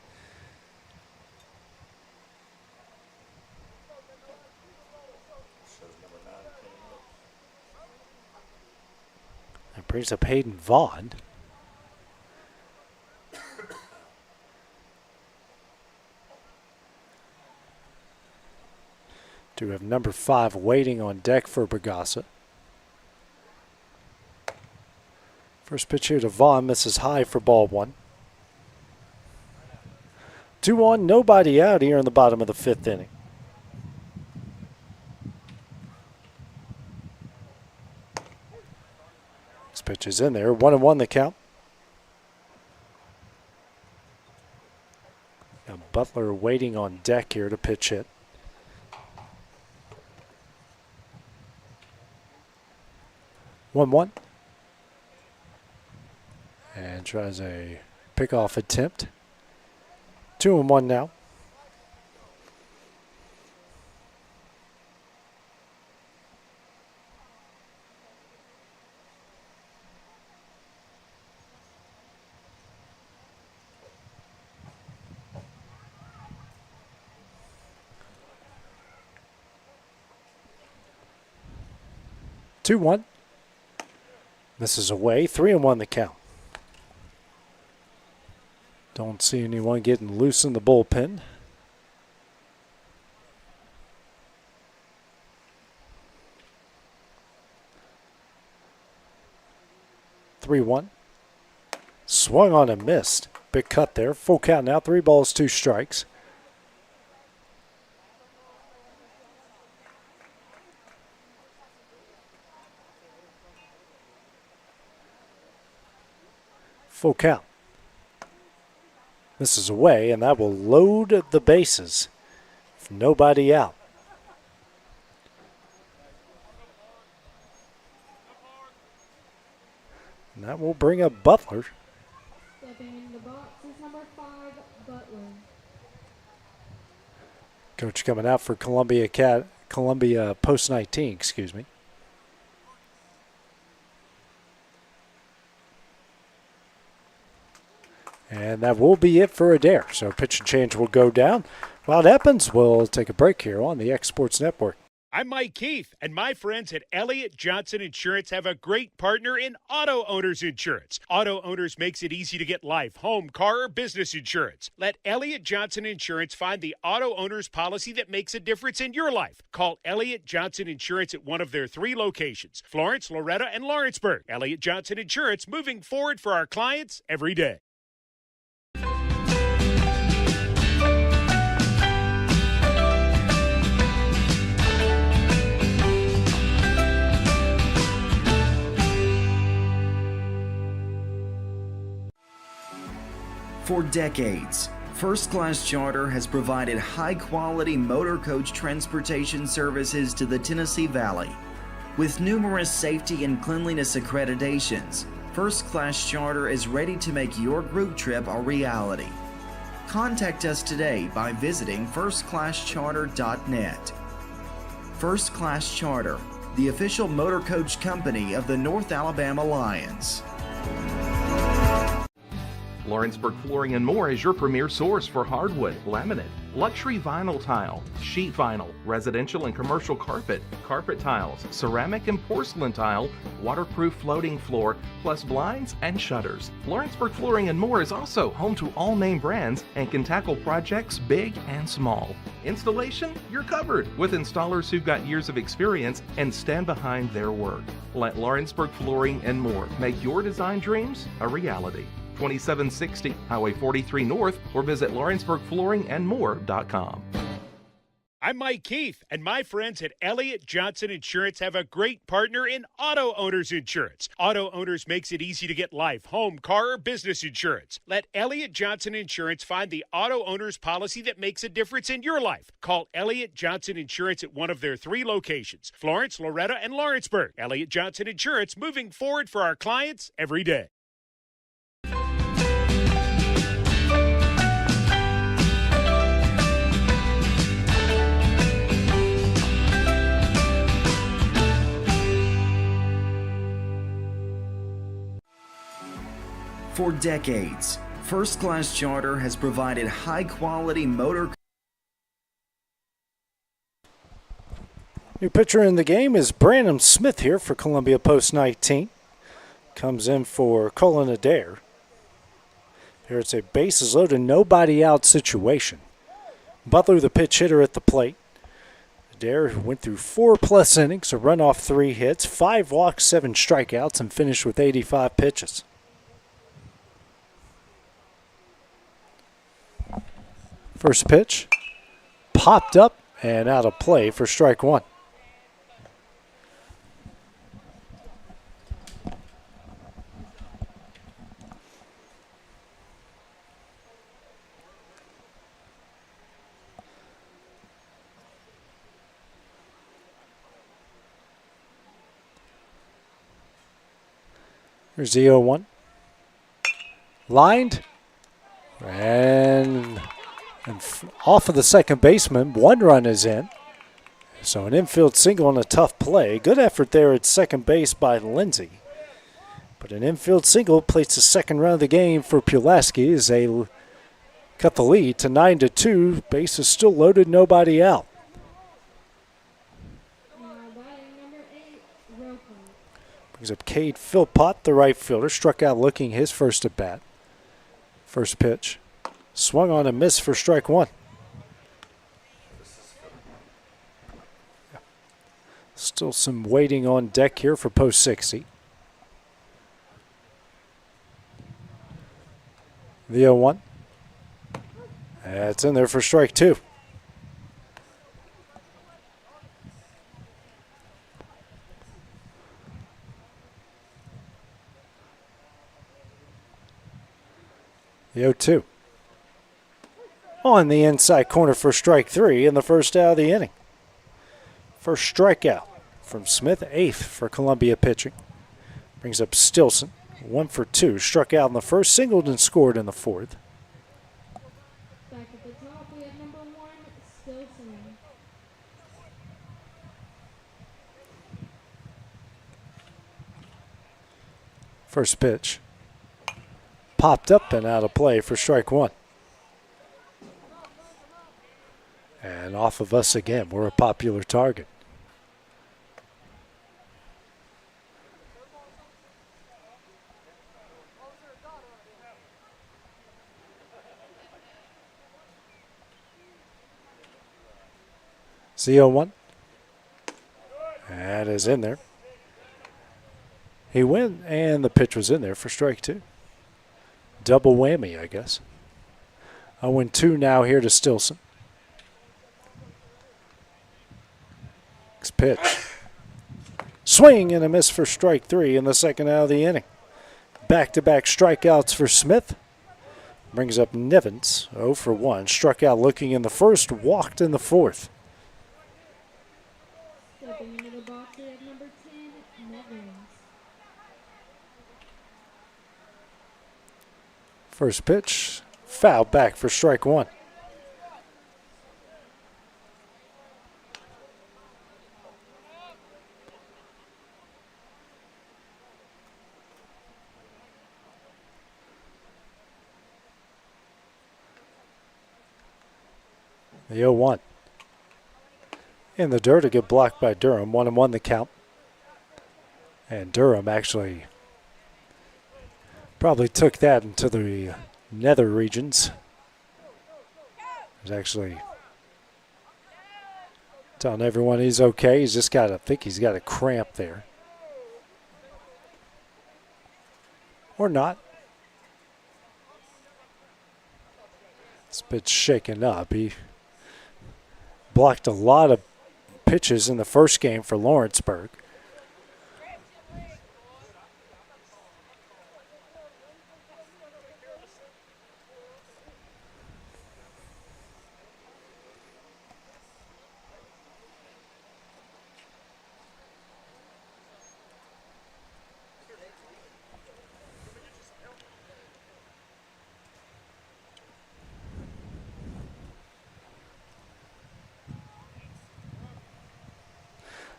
That brings up Hayden Vaughn. Do have number 5 waiting on deck for Bagassa. First pitch here to Vaughn, misses high for ball 1. 2-1, nobody out here in the bottom of the 5th inning. This pitch is in there, 1-1 the count. Now Butler waiting on deck here to pitch hit. One. And tries a pickoff attempt. 2-1 now. This is away. 3-1 the count. Don't see anyone getting loose in the bullpen. Swung on and missed. Big cut there. Full count now. 3 balls, 2 strikes. Full count. This is away, and that will load the bases with nobody out. And that will bring up Butler. Stepping in the box is number 5, Butler. Coach coming out for Columbia Post 19, excuse me. And that will be it for Adair. So pitch and change will go down. While it happens, we'll take a break here on the X Sports Network. I'm Mike Keith, and my friends at Elliott Johnson Insurance have a great partner in Auto Owners Insurance. Auto Owners makes it easy to get life, home, car, or business insurance. Let Elliott Johnson Insurance find the Auto Owners policy that makes a difference in your life. Call Elliott Johnson Insurance at one of their 3 locations, Florence, Loretta, and Lawrenceburg. Elliott Johnson Insurance, moving forward for our clients every day. For decades, First Class Charter has provided high-quality motor coach transportation services to the Tennessee Valley. With numerous safety and cleanliness accreditations, First Class Charter is ready to make your group trip a reality. Contact us today by visiting firstclasscharter.net. First Class Charter, the official motor coach company of the North Alabama Lions. Lawrenceburg Flooring and More is your premier source for hardwood, laminate, luxury vinyl tile, sheet vinyl, residential and commercial carpet, carpet tiles, ceramic and porcelain tile, waterproof floating floor, plus blinds and shutters. Lawrenceburg Flooring and More is also home to all name brands and can tackle projects big and small. Installation? You're covered with installers who've got years of experience and stand behind their work. Let Lawrenceburg Flooring and More make your design dreams a reality. 2760 Highway 43 North, or visit LawrenceburgFlooringandMore.com. I'm Mike Keith, and my friends at Elliott Johnson Insurance have a great partner in auto owners insurance. Auto owners makes it easy to get life, home, car, or business insurance. Let Elliott Johnson Insurance find the auto owner's policy that makes a difference in your life. Call Elliott Johnson Insurance at one of their 3 locations, Florence, Loretto, and Lawrenceburg. Elliott Johnson Insurance, moving forward for our clients every day. For decades, First Class Charter has provided high-quality motor. New pitcher in the game is Brandon Smith here for Columbia Post 19. Comes in for Colin Adair. Here it's a bases loaded, nobody out situation. Butler, the pitch hitter at the plate. Adair went through 4+ innings, a run off 3 hits, 5 walks, 7 strikeouts, and finished with 85 pitches. First pitch, popped up and out of play for strike 1. Here's the 0-1. Lined and off of the second baseman, 1 run is in. So an infield single on a tough play. Good effort there at second base by Lindsay. But an infield single plates the second run of the game for Pulaski as they cut the lead to 9-2. Base is still loaded, nobody out. Brings up Cade Philpott, the right fielder, struck out looking his first at bat. First pitch. Swung on and missed for strike 1. Still some waiting on deck here for post 60. The 0-1. That's in there for strike 2. The 0-2. On the inside corner for strike 3 in the first out of the inning. First strikeout from Smith, 8th for Columbia pitching. Brings up Stilson, 1 for 2. Struck out in the first, singled and scored in the 4th. Back at the top, we have number 1, Stilson. First pitch. Popped up and out of play for strike 1. And off of us again. We're a popular target. Z01. That is in there. He went and the pitch was in there for strike 2. Double whammy, I guess. 0-2 now here to Stilson. Next pitch. Swing and a miss for strike 3 in the second out of the inning. Back-to-back strikeouts for Smith. Brings up Nevins, 0 for 1. Struck out looking in the first, walked in the 4th. Stepping into the box, we have number 10, Nevins. First pitch, foul back for strike 1. The 0-1. In the dirt to get blocked by Durham. 1-1 the count. And Durham actually probably took that into the nether regions. He's actually telling everyone he's okay. He's just got, I think he's got a cramp there. Or not. This bit's shaken up. He blocked a lot of pitches in the first game for Lawrenceburg.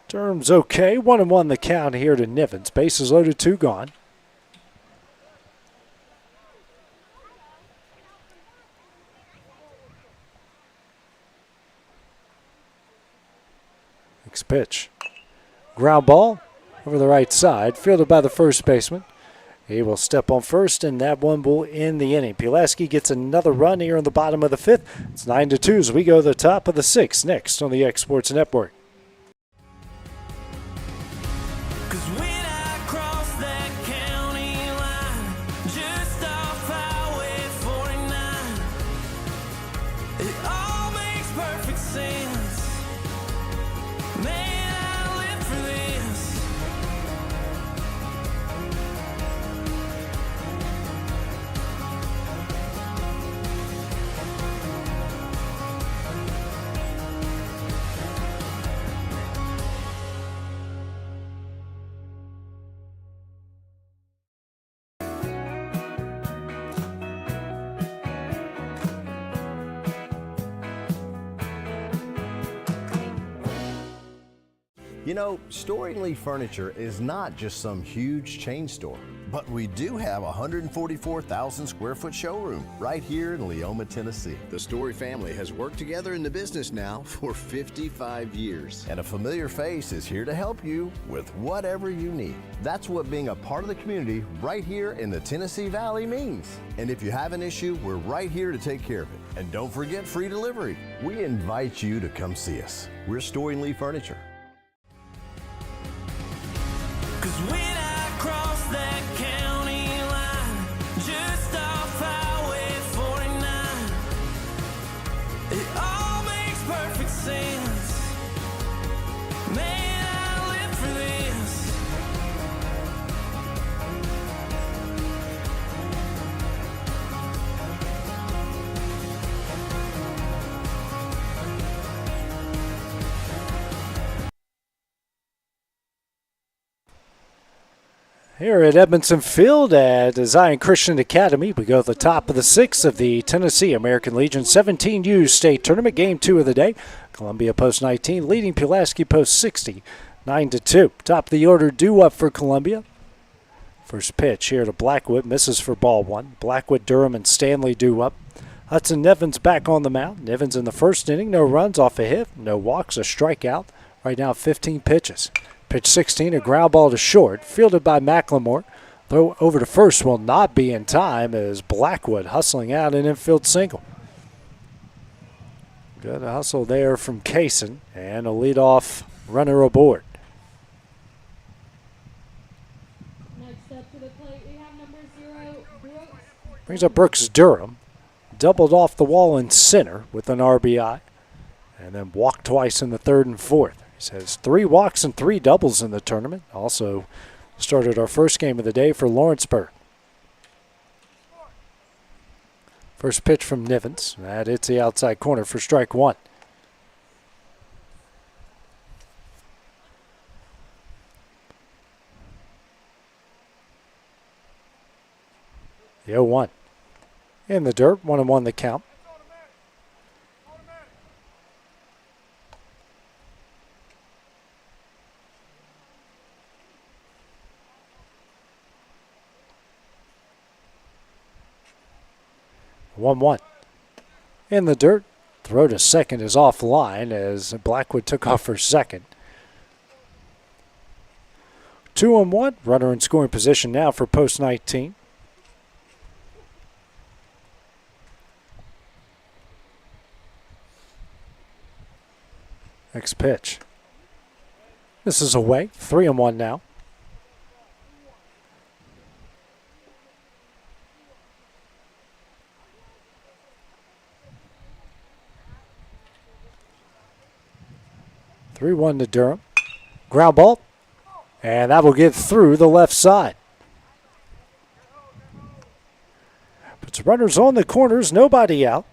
Durham's okay. 1-1 the count here to Nivens. Bases loaded, 2 gone. Next pitch. Ground ball over the right side, fielded by the first baseman. He will step on first, and that one will end the inning. Pulaski gets another run here in the bottom of the 5th. It's 9-2 as we go to the top of the 6th next on the X Sports Network. You know, Storing Lee Furniture is not just some huge chain store, but we do have a 144,000 square foot showroom right here in Leoma, Tennessee. The Story family has worked together in the business now for 55 years. And a familiar face is here to help you with whatever you need. That's what being a part of the community right here in the Tennessee Valley means. And if you have an issue, we're right here to take care of it. And don't forget free delivery. We invite you to come see us. We're Storing Lee Furniture. Here at Edmonson Field at Zion Christian Academy, we go to the top of the 6th of the Tennessee American Legion 17U State Tournament. Game 2 of the day. Columbia post 19 leading Pulaski post 60, 9-2. Top of the order due up for Columbia. First pitch here to Blackwood, misses for ball 1. Blackwood, Durham, and Stanley due up. Hudson Nevins back on the mound. Nevins in the first inning, no runs off a hit, no walks, a strikeout. Right now 15 pitches. Pitch 16, a ground ball to short, fielded by McLemore. Throw over to first will not be in time as Blackwood hustling out an infield single. Good hustle there from Kaysen, and a leadoff runner aboard. Next up to the plate, we have number 0, Brooks. Brings up Brooks Durham. Doubled off the wall in center with an RBI, and then walked twice in the 3rd and 4th. He has 3 walks and 3 doubles in the tournament. Also started our first game of the day for Lawrenceburg. First pitch from Nivens. That hits the outside corner for strike 1. The 0-1. In the dirt, 1-1 the count. One. In the dirt. Throw to second is offline as Blackwood took off for second. 2-1. Runner in scoring position now for post 19. Next pitch. This is away. 3-1 now. 3-1 to Durham. Ground ball. And that will get through the left side. Puts runners on the corners, nobody out.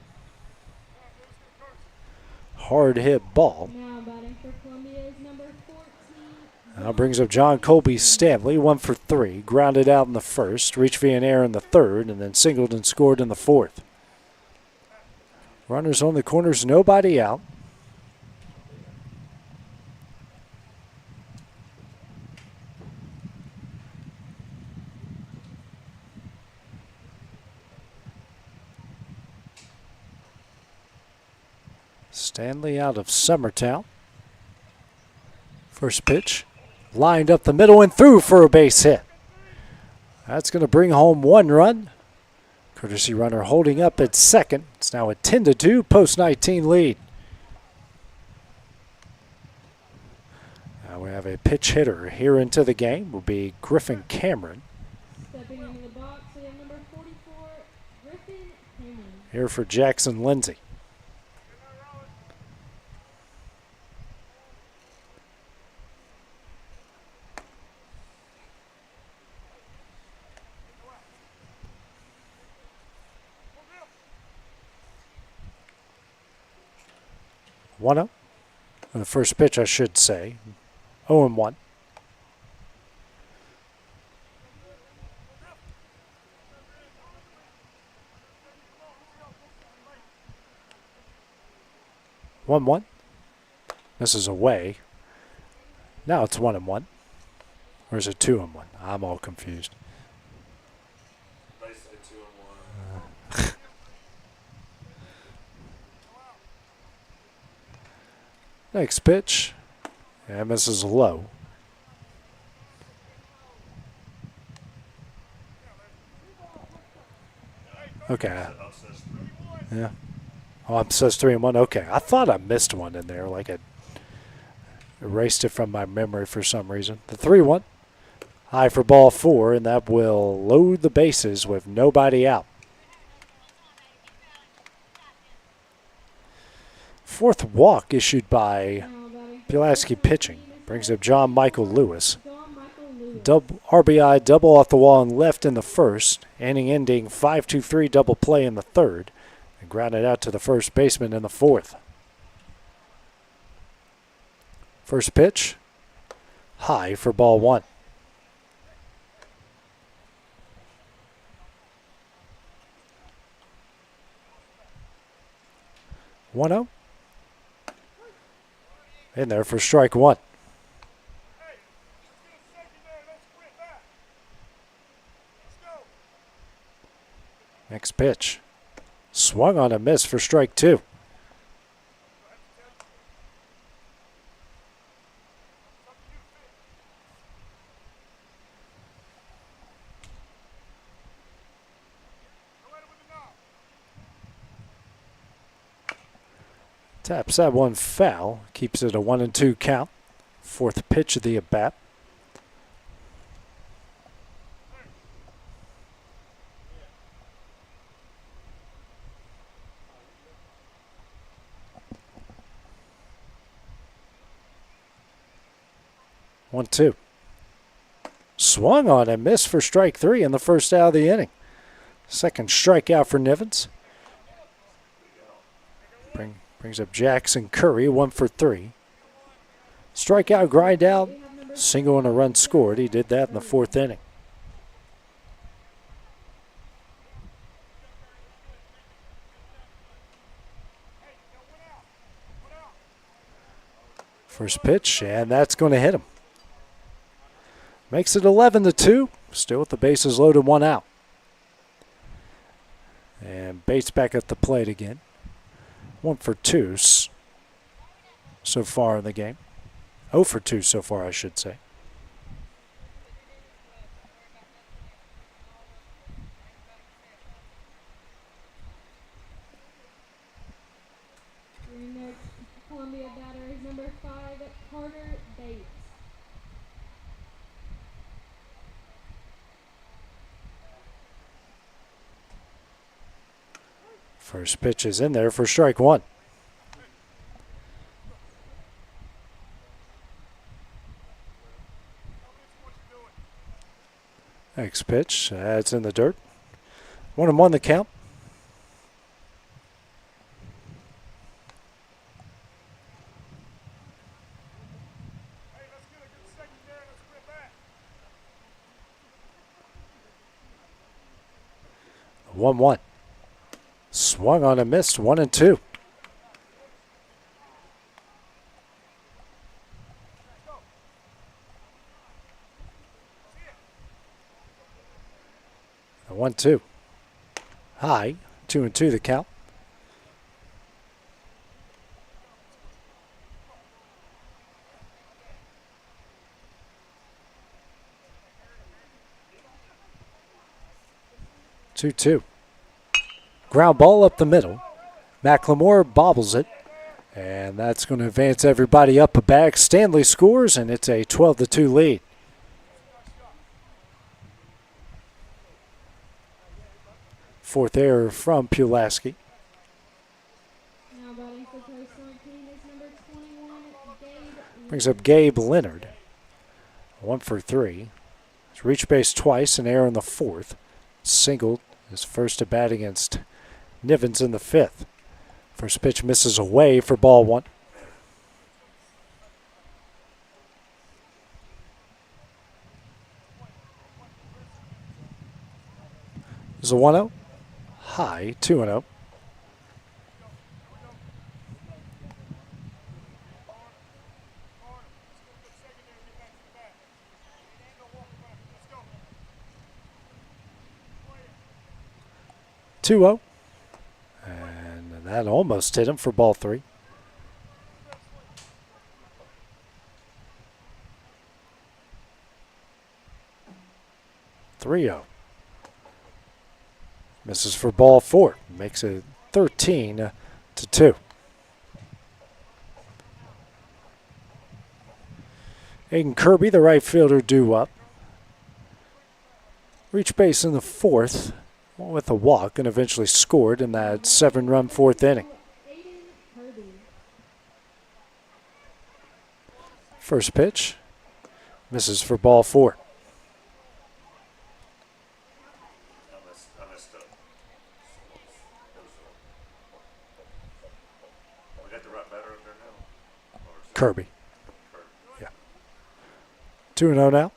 Hard hit ball. Now batting for Columbia is number 14. Now brings up John Colby Stanley, 1 for 3. Grounded out in the first, reached via an error in the third, and then singled and scored in the fourth. Runners on the corners, nobody out. Stanley out of Summertown. First pitch, lined up the middle and through for a base hit. That's going to bring home 1 run. Courtesy runner holding up at second. It's now a 10-2 post-19 lead. Now we have a pitch hitter here into the game. Will be Griffin Cameron. Stepping into the box, we have number 44, Griffin Cameron. Here for Jackson Lindsay. One-up. The first pitch, I should say. 0-1. One. This is away. Now it's 1-1. Or is it 2-1? I'm all confused. They say 2-1. Next pitch. And misses low. Okay. Yeah. Oh, it says 3-1. Okay. I thought I missed one in there, like I erased it from my memory for some reason. The 3-1. High for ball 4, and that will load the bases with nobody out. Fourth walk issued by Pulaski pitching. Brings up John Michael Lewis. RBI double off the wall and left in the first. Ending 5-2-3 double play in the third. And grounded out to the first baseman in the fourth. First pitch. High for ball 1. One-0. In there for strike 1. Next pitch. Swung on a miss for strike 2. Taps that one foul. Keeps it a 1-2 count. Fourth pitch of the at-bat. One, two. Swung on and missed for strike 3 in the first out of the inning. Second strikeout for Nivens. Brings up Jackson Curry, 1 for 3. Strikeout, grind out, single and a run scored. He did that in the fourth inning. First pitch, and that's going to hit him. Makes it 11-2. Still with the bases loaded, 1 out. And Bates back at the plate again. 1 for 2 so far in the game. 0 for 2 so far, I should say. Your next Columbia batter is number 5, Carter Bates. First pitch is in there for strike 1. Next pitch, that's in the dirt. 1-1 the count. One. Swung on and missed. 1-2. A 1-2. High. 2-2 the count. Two. Ground ball up the middle. McLemore bobbles it. And that's going to advance everybody up a bag. Stanley scores, and it's a 12-2 lead. Fourth error from Pulaski. Now batting for post 19 is number 21, Gabe. Brings up Gabe Leonard. 1 for 3. He's reached base twice, an error in the fourth. Singled his first at bat against Nivens in the fifth. First pitch misses away for ball 1. There's a 1-0. High, 2-0. And that almost hit him for ball 3. Three-0. Misses for ball 4. Makes it 13-2. Aiden Kirby, the right fielder, due up. Reached base in the fourth with a walk and eventually scored in that 7-run fourth inning. First pitch. Misses for ball 4. Kirby. Yeah. 2-0 now.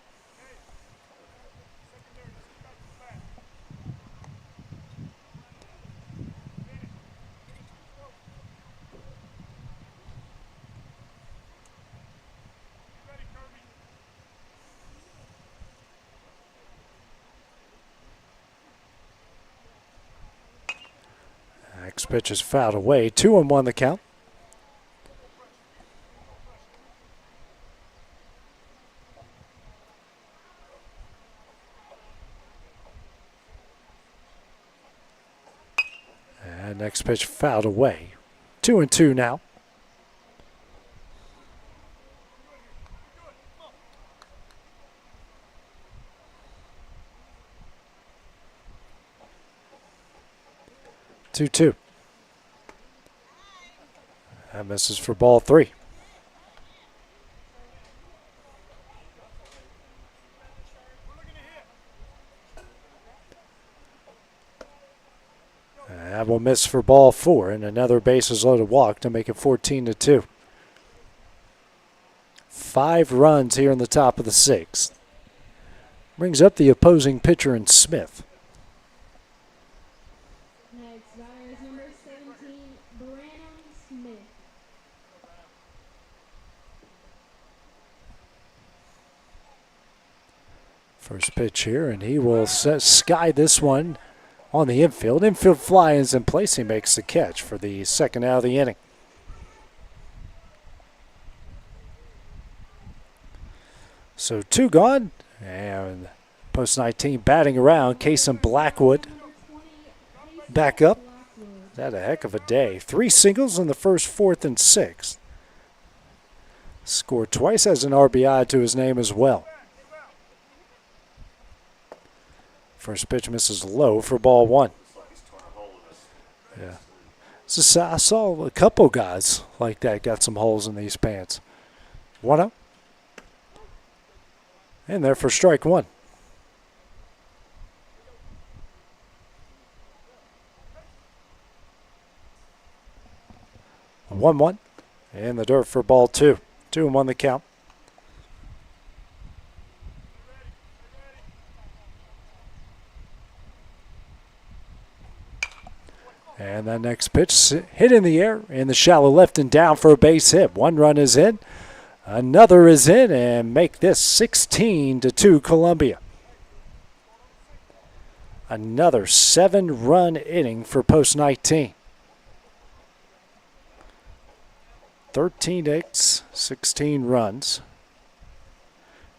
Next pitch is fouled away. 2-1 the count. And next pitch fouled away. 2-2 now. Two. That misses for ball 3. That will miss for ball 4, and another bases loaded walk to make it 14-2. 5 runs here in the top of the 6th. Brings up the opposing pitcher in Smith. Next batter is number 17, Brandon Smith. First pitch here, and he will sky this one on the infield. Infield fly is in place. He makes the catch for the second out of the inning. So 2 gone, and post 19 batting around. Kason Blackwood back up. That a heck of a day. 3 singles in the first, 4th, and 6th. Scored twice, as an RBI to his name as well. First pitch misses low for ball 1. Yeah. So I saw a couple guys like that got some holes in these pants. 1-0. And there for strike 1. 1-1 in the dirt for ball 2. 2-1 the count. And that next pitch hit in the air in the shallow left and down for a base hit. 1 run is in. Another is in, and make this 16-2 Columbia. Another 7-run inning for post 19. 13 hits, 16 runs.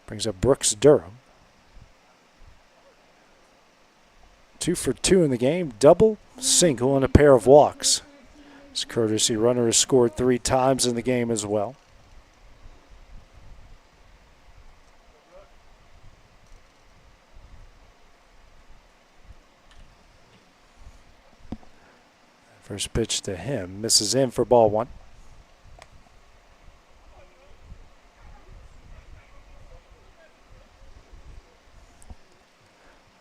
Brings up Brooks Durham. 2 for 2 in the game, double, single, and a pair of walks. This courtesy runner has scored 3 times in the game as well. First pitch to him, misses in for ball 1.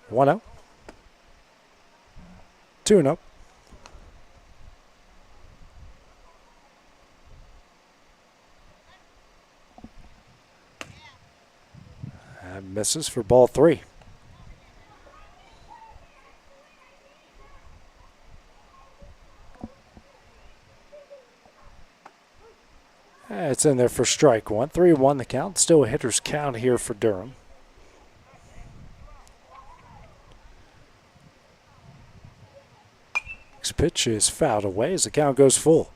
One out. 2-0. And misses for ball 3. It's in there for strike 1. 3-1 the count. Still a hitter's count here for Durham. Next pitch is fouled away as the count goes full.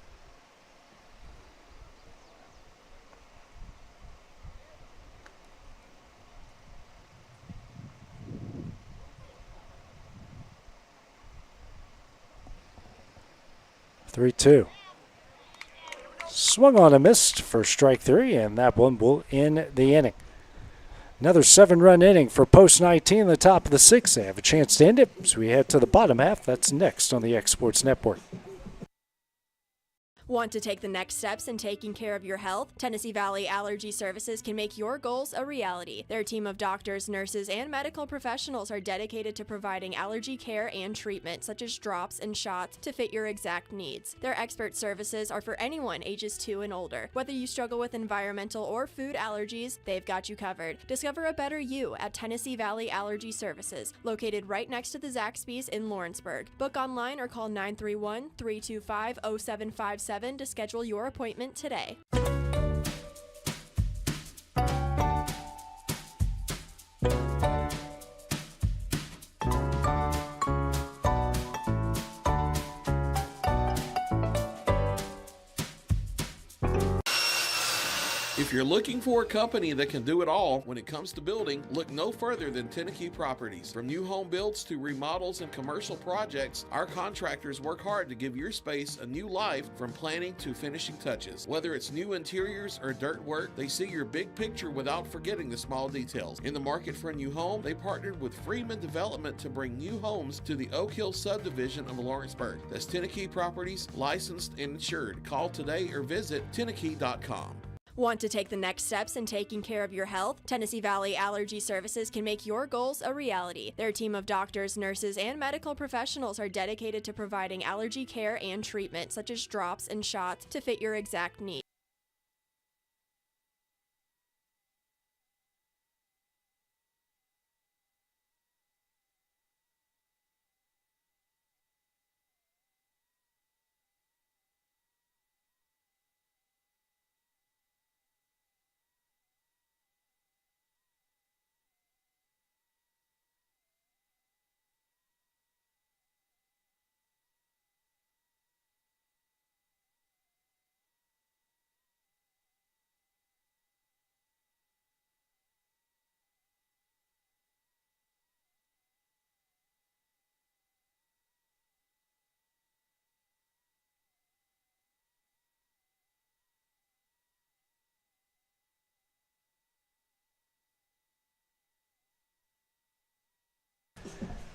Three-two. Swung on and missed for strike 3, and that one will end the inning. Another 7-run inning for post 19 in the top of the 6th. They have a chance to end it, so we head to the bottom half. That's next on the X Sports Network. Want to take the next steps in taking care of your health? Tennessee Valley Allergy Services can make your goals a reality. Their team of doctors, nurses, and medical professionals are dedicated to providing allergy care and treatment, such as drops and shots, to fit your exact needs. Their expert services are for anyone ages 2 and older. Whether you struggle with environmental or food allergies, they've got you covered. Discover a better you at Tennessee Valley Allergy Services, located right next to the Zaxby's in Lawrenceburg. Book online or call 931-325-0757 to schedule your appointment today. If you're looking for a company that can do it all when it comes to building, look no further than Tennessee Properties. From new home builds to remodels and commercial projects, our contractors work hard to give your space a new life from planning to finishing touches. Whether it's new interiors or dirt work, they see your big picture without forgetting the small details. In the market for a new home, they partnered with Freeman Development to bring new homes to the Oak Hill subdivision of Lawrenceburg. That's Tennessee Properties, licensed and insured. Call today or visit tennessee.com. Want to take the next steps in taking care of your health? Tennessee Valley Allergy Services can make your goals a reality. Their team of doctors, nurses, and medical professionals are dedicated to providing allergy care and treatment, such as drops and shots, to fit your exact needs.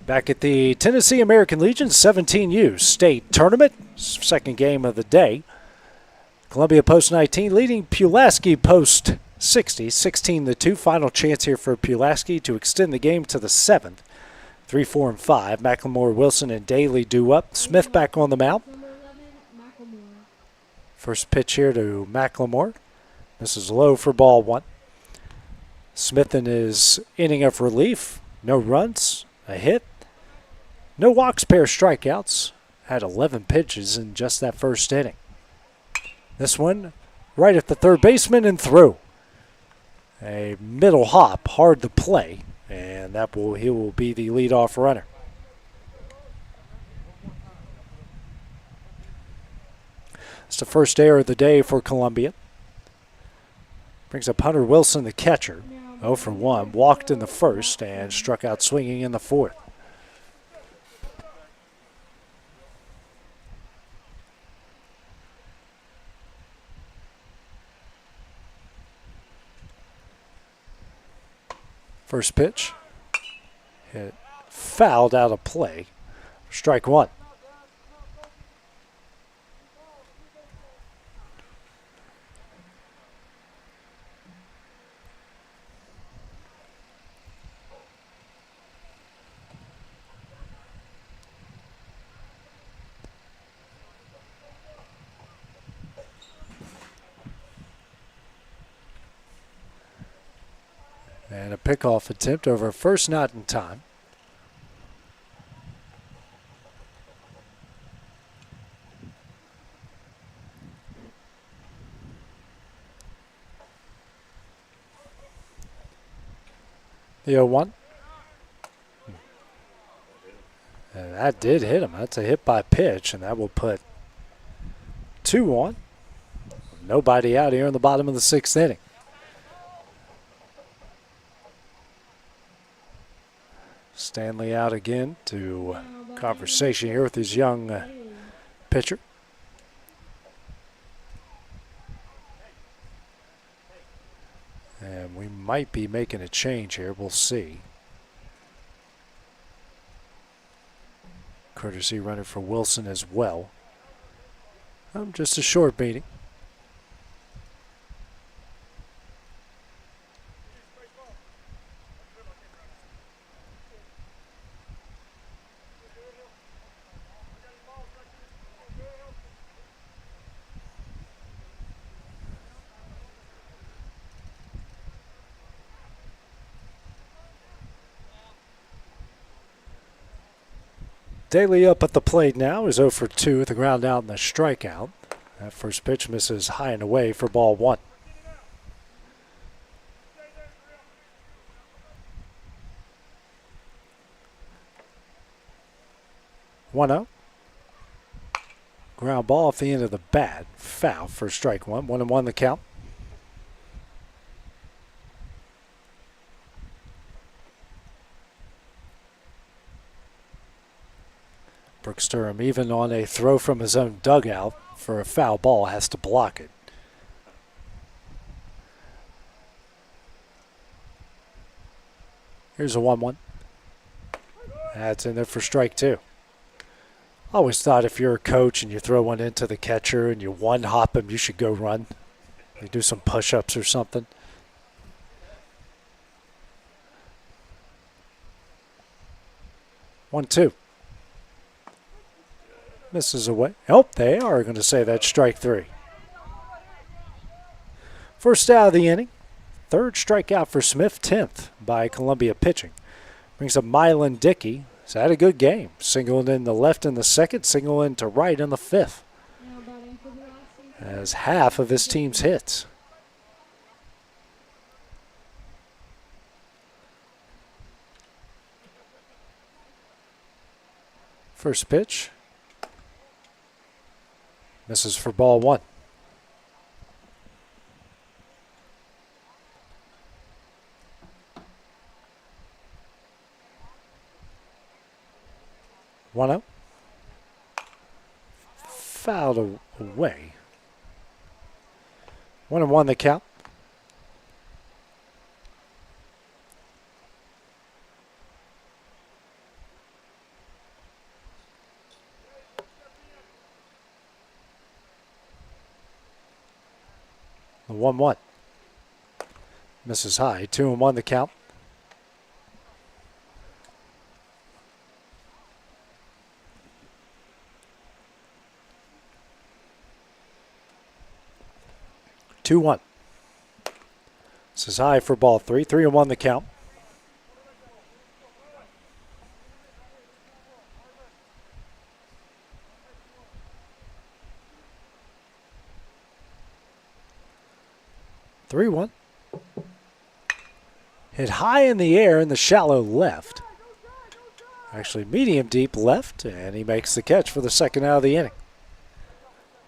Back at the Tennessee American Legion 17U state tournament, second game of the day. Columbia post 19 leading Pulaski post 60, 16-2. Final chance here for Pulaski to extend the game to the 7th. 3, 4, and 5. McLemore, Wilson, and Daly do up. Smith back on the mound. First pitch here to McLemore. This is low for ball 1. Smith in his inning of relief. No runs, a hit. No walks, pair strikeouts. Had 11 pitches in just that first inning. This one right at the third baseman and through. A middle hop, hard to play, and he will be the leadoff runner. It's the first error of the day for Columbia. Brings up Hunter Wilson, the catcher. 0 for 1, walked in the first and struck out swinging in the fourth. First pitch, hit fouled out of play. Strike 1. And a pickoff attempt over first, not in time. The 0-1. And that did hit him. That's a hit by pitch, and that will put 2 on. Nobody out here in the bottom of the 6th inning. Stanley out again to conversation here with his young pitcher. And we might be making a change here. We'll see. Courtesy runner for Wilson as well. Just a short meeting. Daly up at the plate now is 0 for 2 with the ground out and the strikeout. That first pitch misses high and away for ball 1. One-0. Ground ball off the end of the bat. Foul for strike 1. 1-1 the count. Brooks Durham, even on a throw from his own dugout for a foul ball, has to block it. Here's a 1-1. That's in there for strike 2. Always thought if you're a coach and you throw one into the catcher and you one-hop him, you should go run. You do some push-ups or something. One, two. Misses away. Oh, they are going to say that's strike 3. First out of the inning. Third strikeout for Smith, 10th by Columbia pitching. Brings up Mylan Dickey. He's had a good game. Singling in the left in the second, singling to right in the 5th. As half of his team's hits. First pitch. Misses for ball 1. One out. Fouled away. 1-1 the count. The 1-1. Misses high. 2-1 the count. 2-1. This is high for ball 3. 3-1 the count. Hit high in the air in the shallow left. Actually medium deep left, and he makes the catch for the second out of the inning.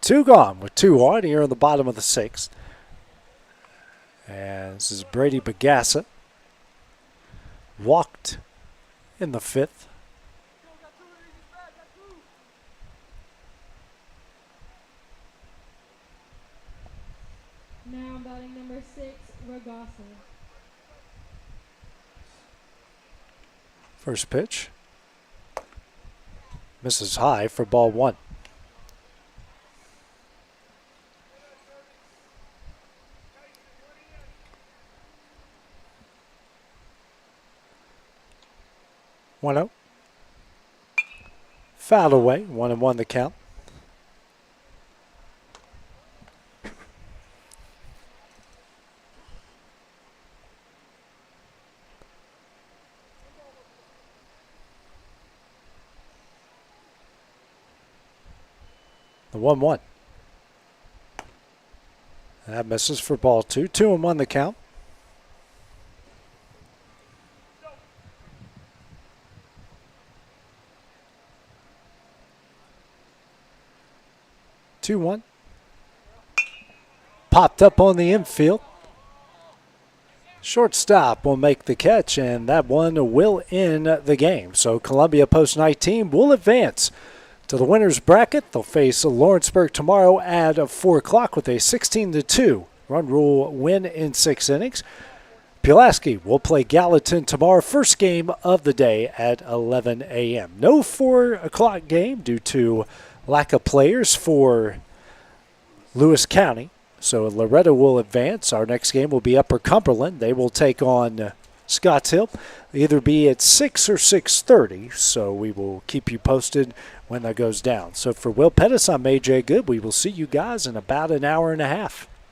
2 gone with 2 on here in the bottom of the 6th. And this is Brady Bagassa. Walked in the 5th. Now batting number 6, Ragasa. First pitch. Misses high for ball 1. One out. Fouled away. 1-1 the count. The 1-1. That misses for ball 2. 2-1 the count. Popped up on the infield. Shortstop will make the catch, and that one will end the game. So Columbia Post 19 will advance to the winner's bracket. They'll face Lawrenceburg tomorrow at 4 o'clock with a 16-2 run rule win in 6 innings. Pulaski will play Gallatin tomorrow, first game of the day at 11 a.m. No 4 o'clock game due to lack of players for Lewis County. So Loretto will advance. Our next game will be Upper Cumberland. They will take on Scotts Hill. Either be at 6 or 6:30. So we will keep you posted when that goes down. So for Will Pettis, I'm AJ Good. We will see you guys in about an hour and a half.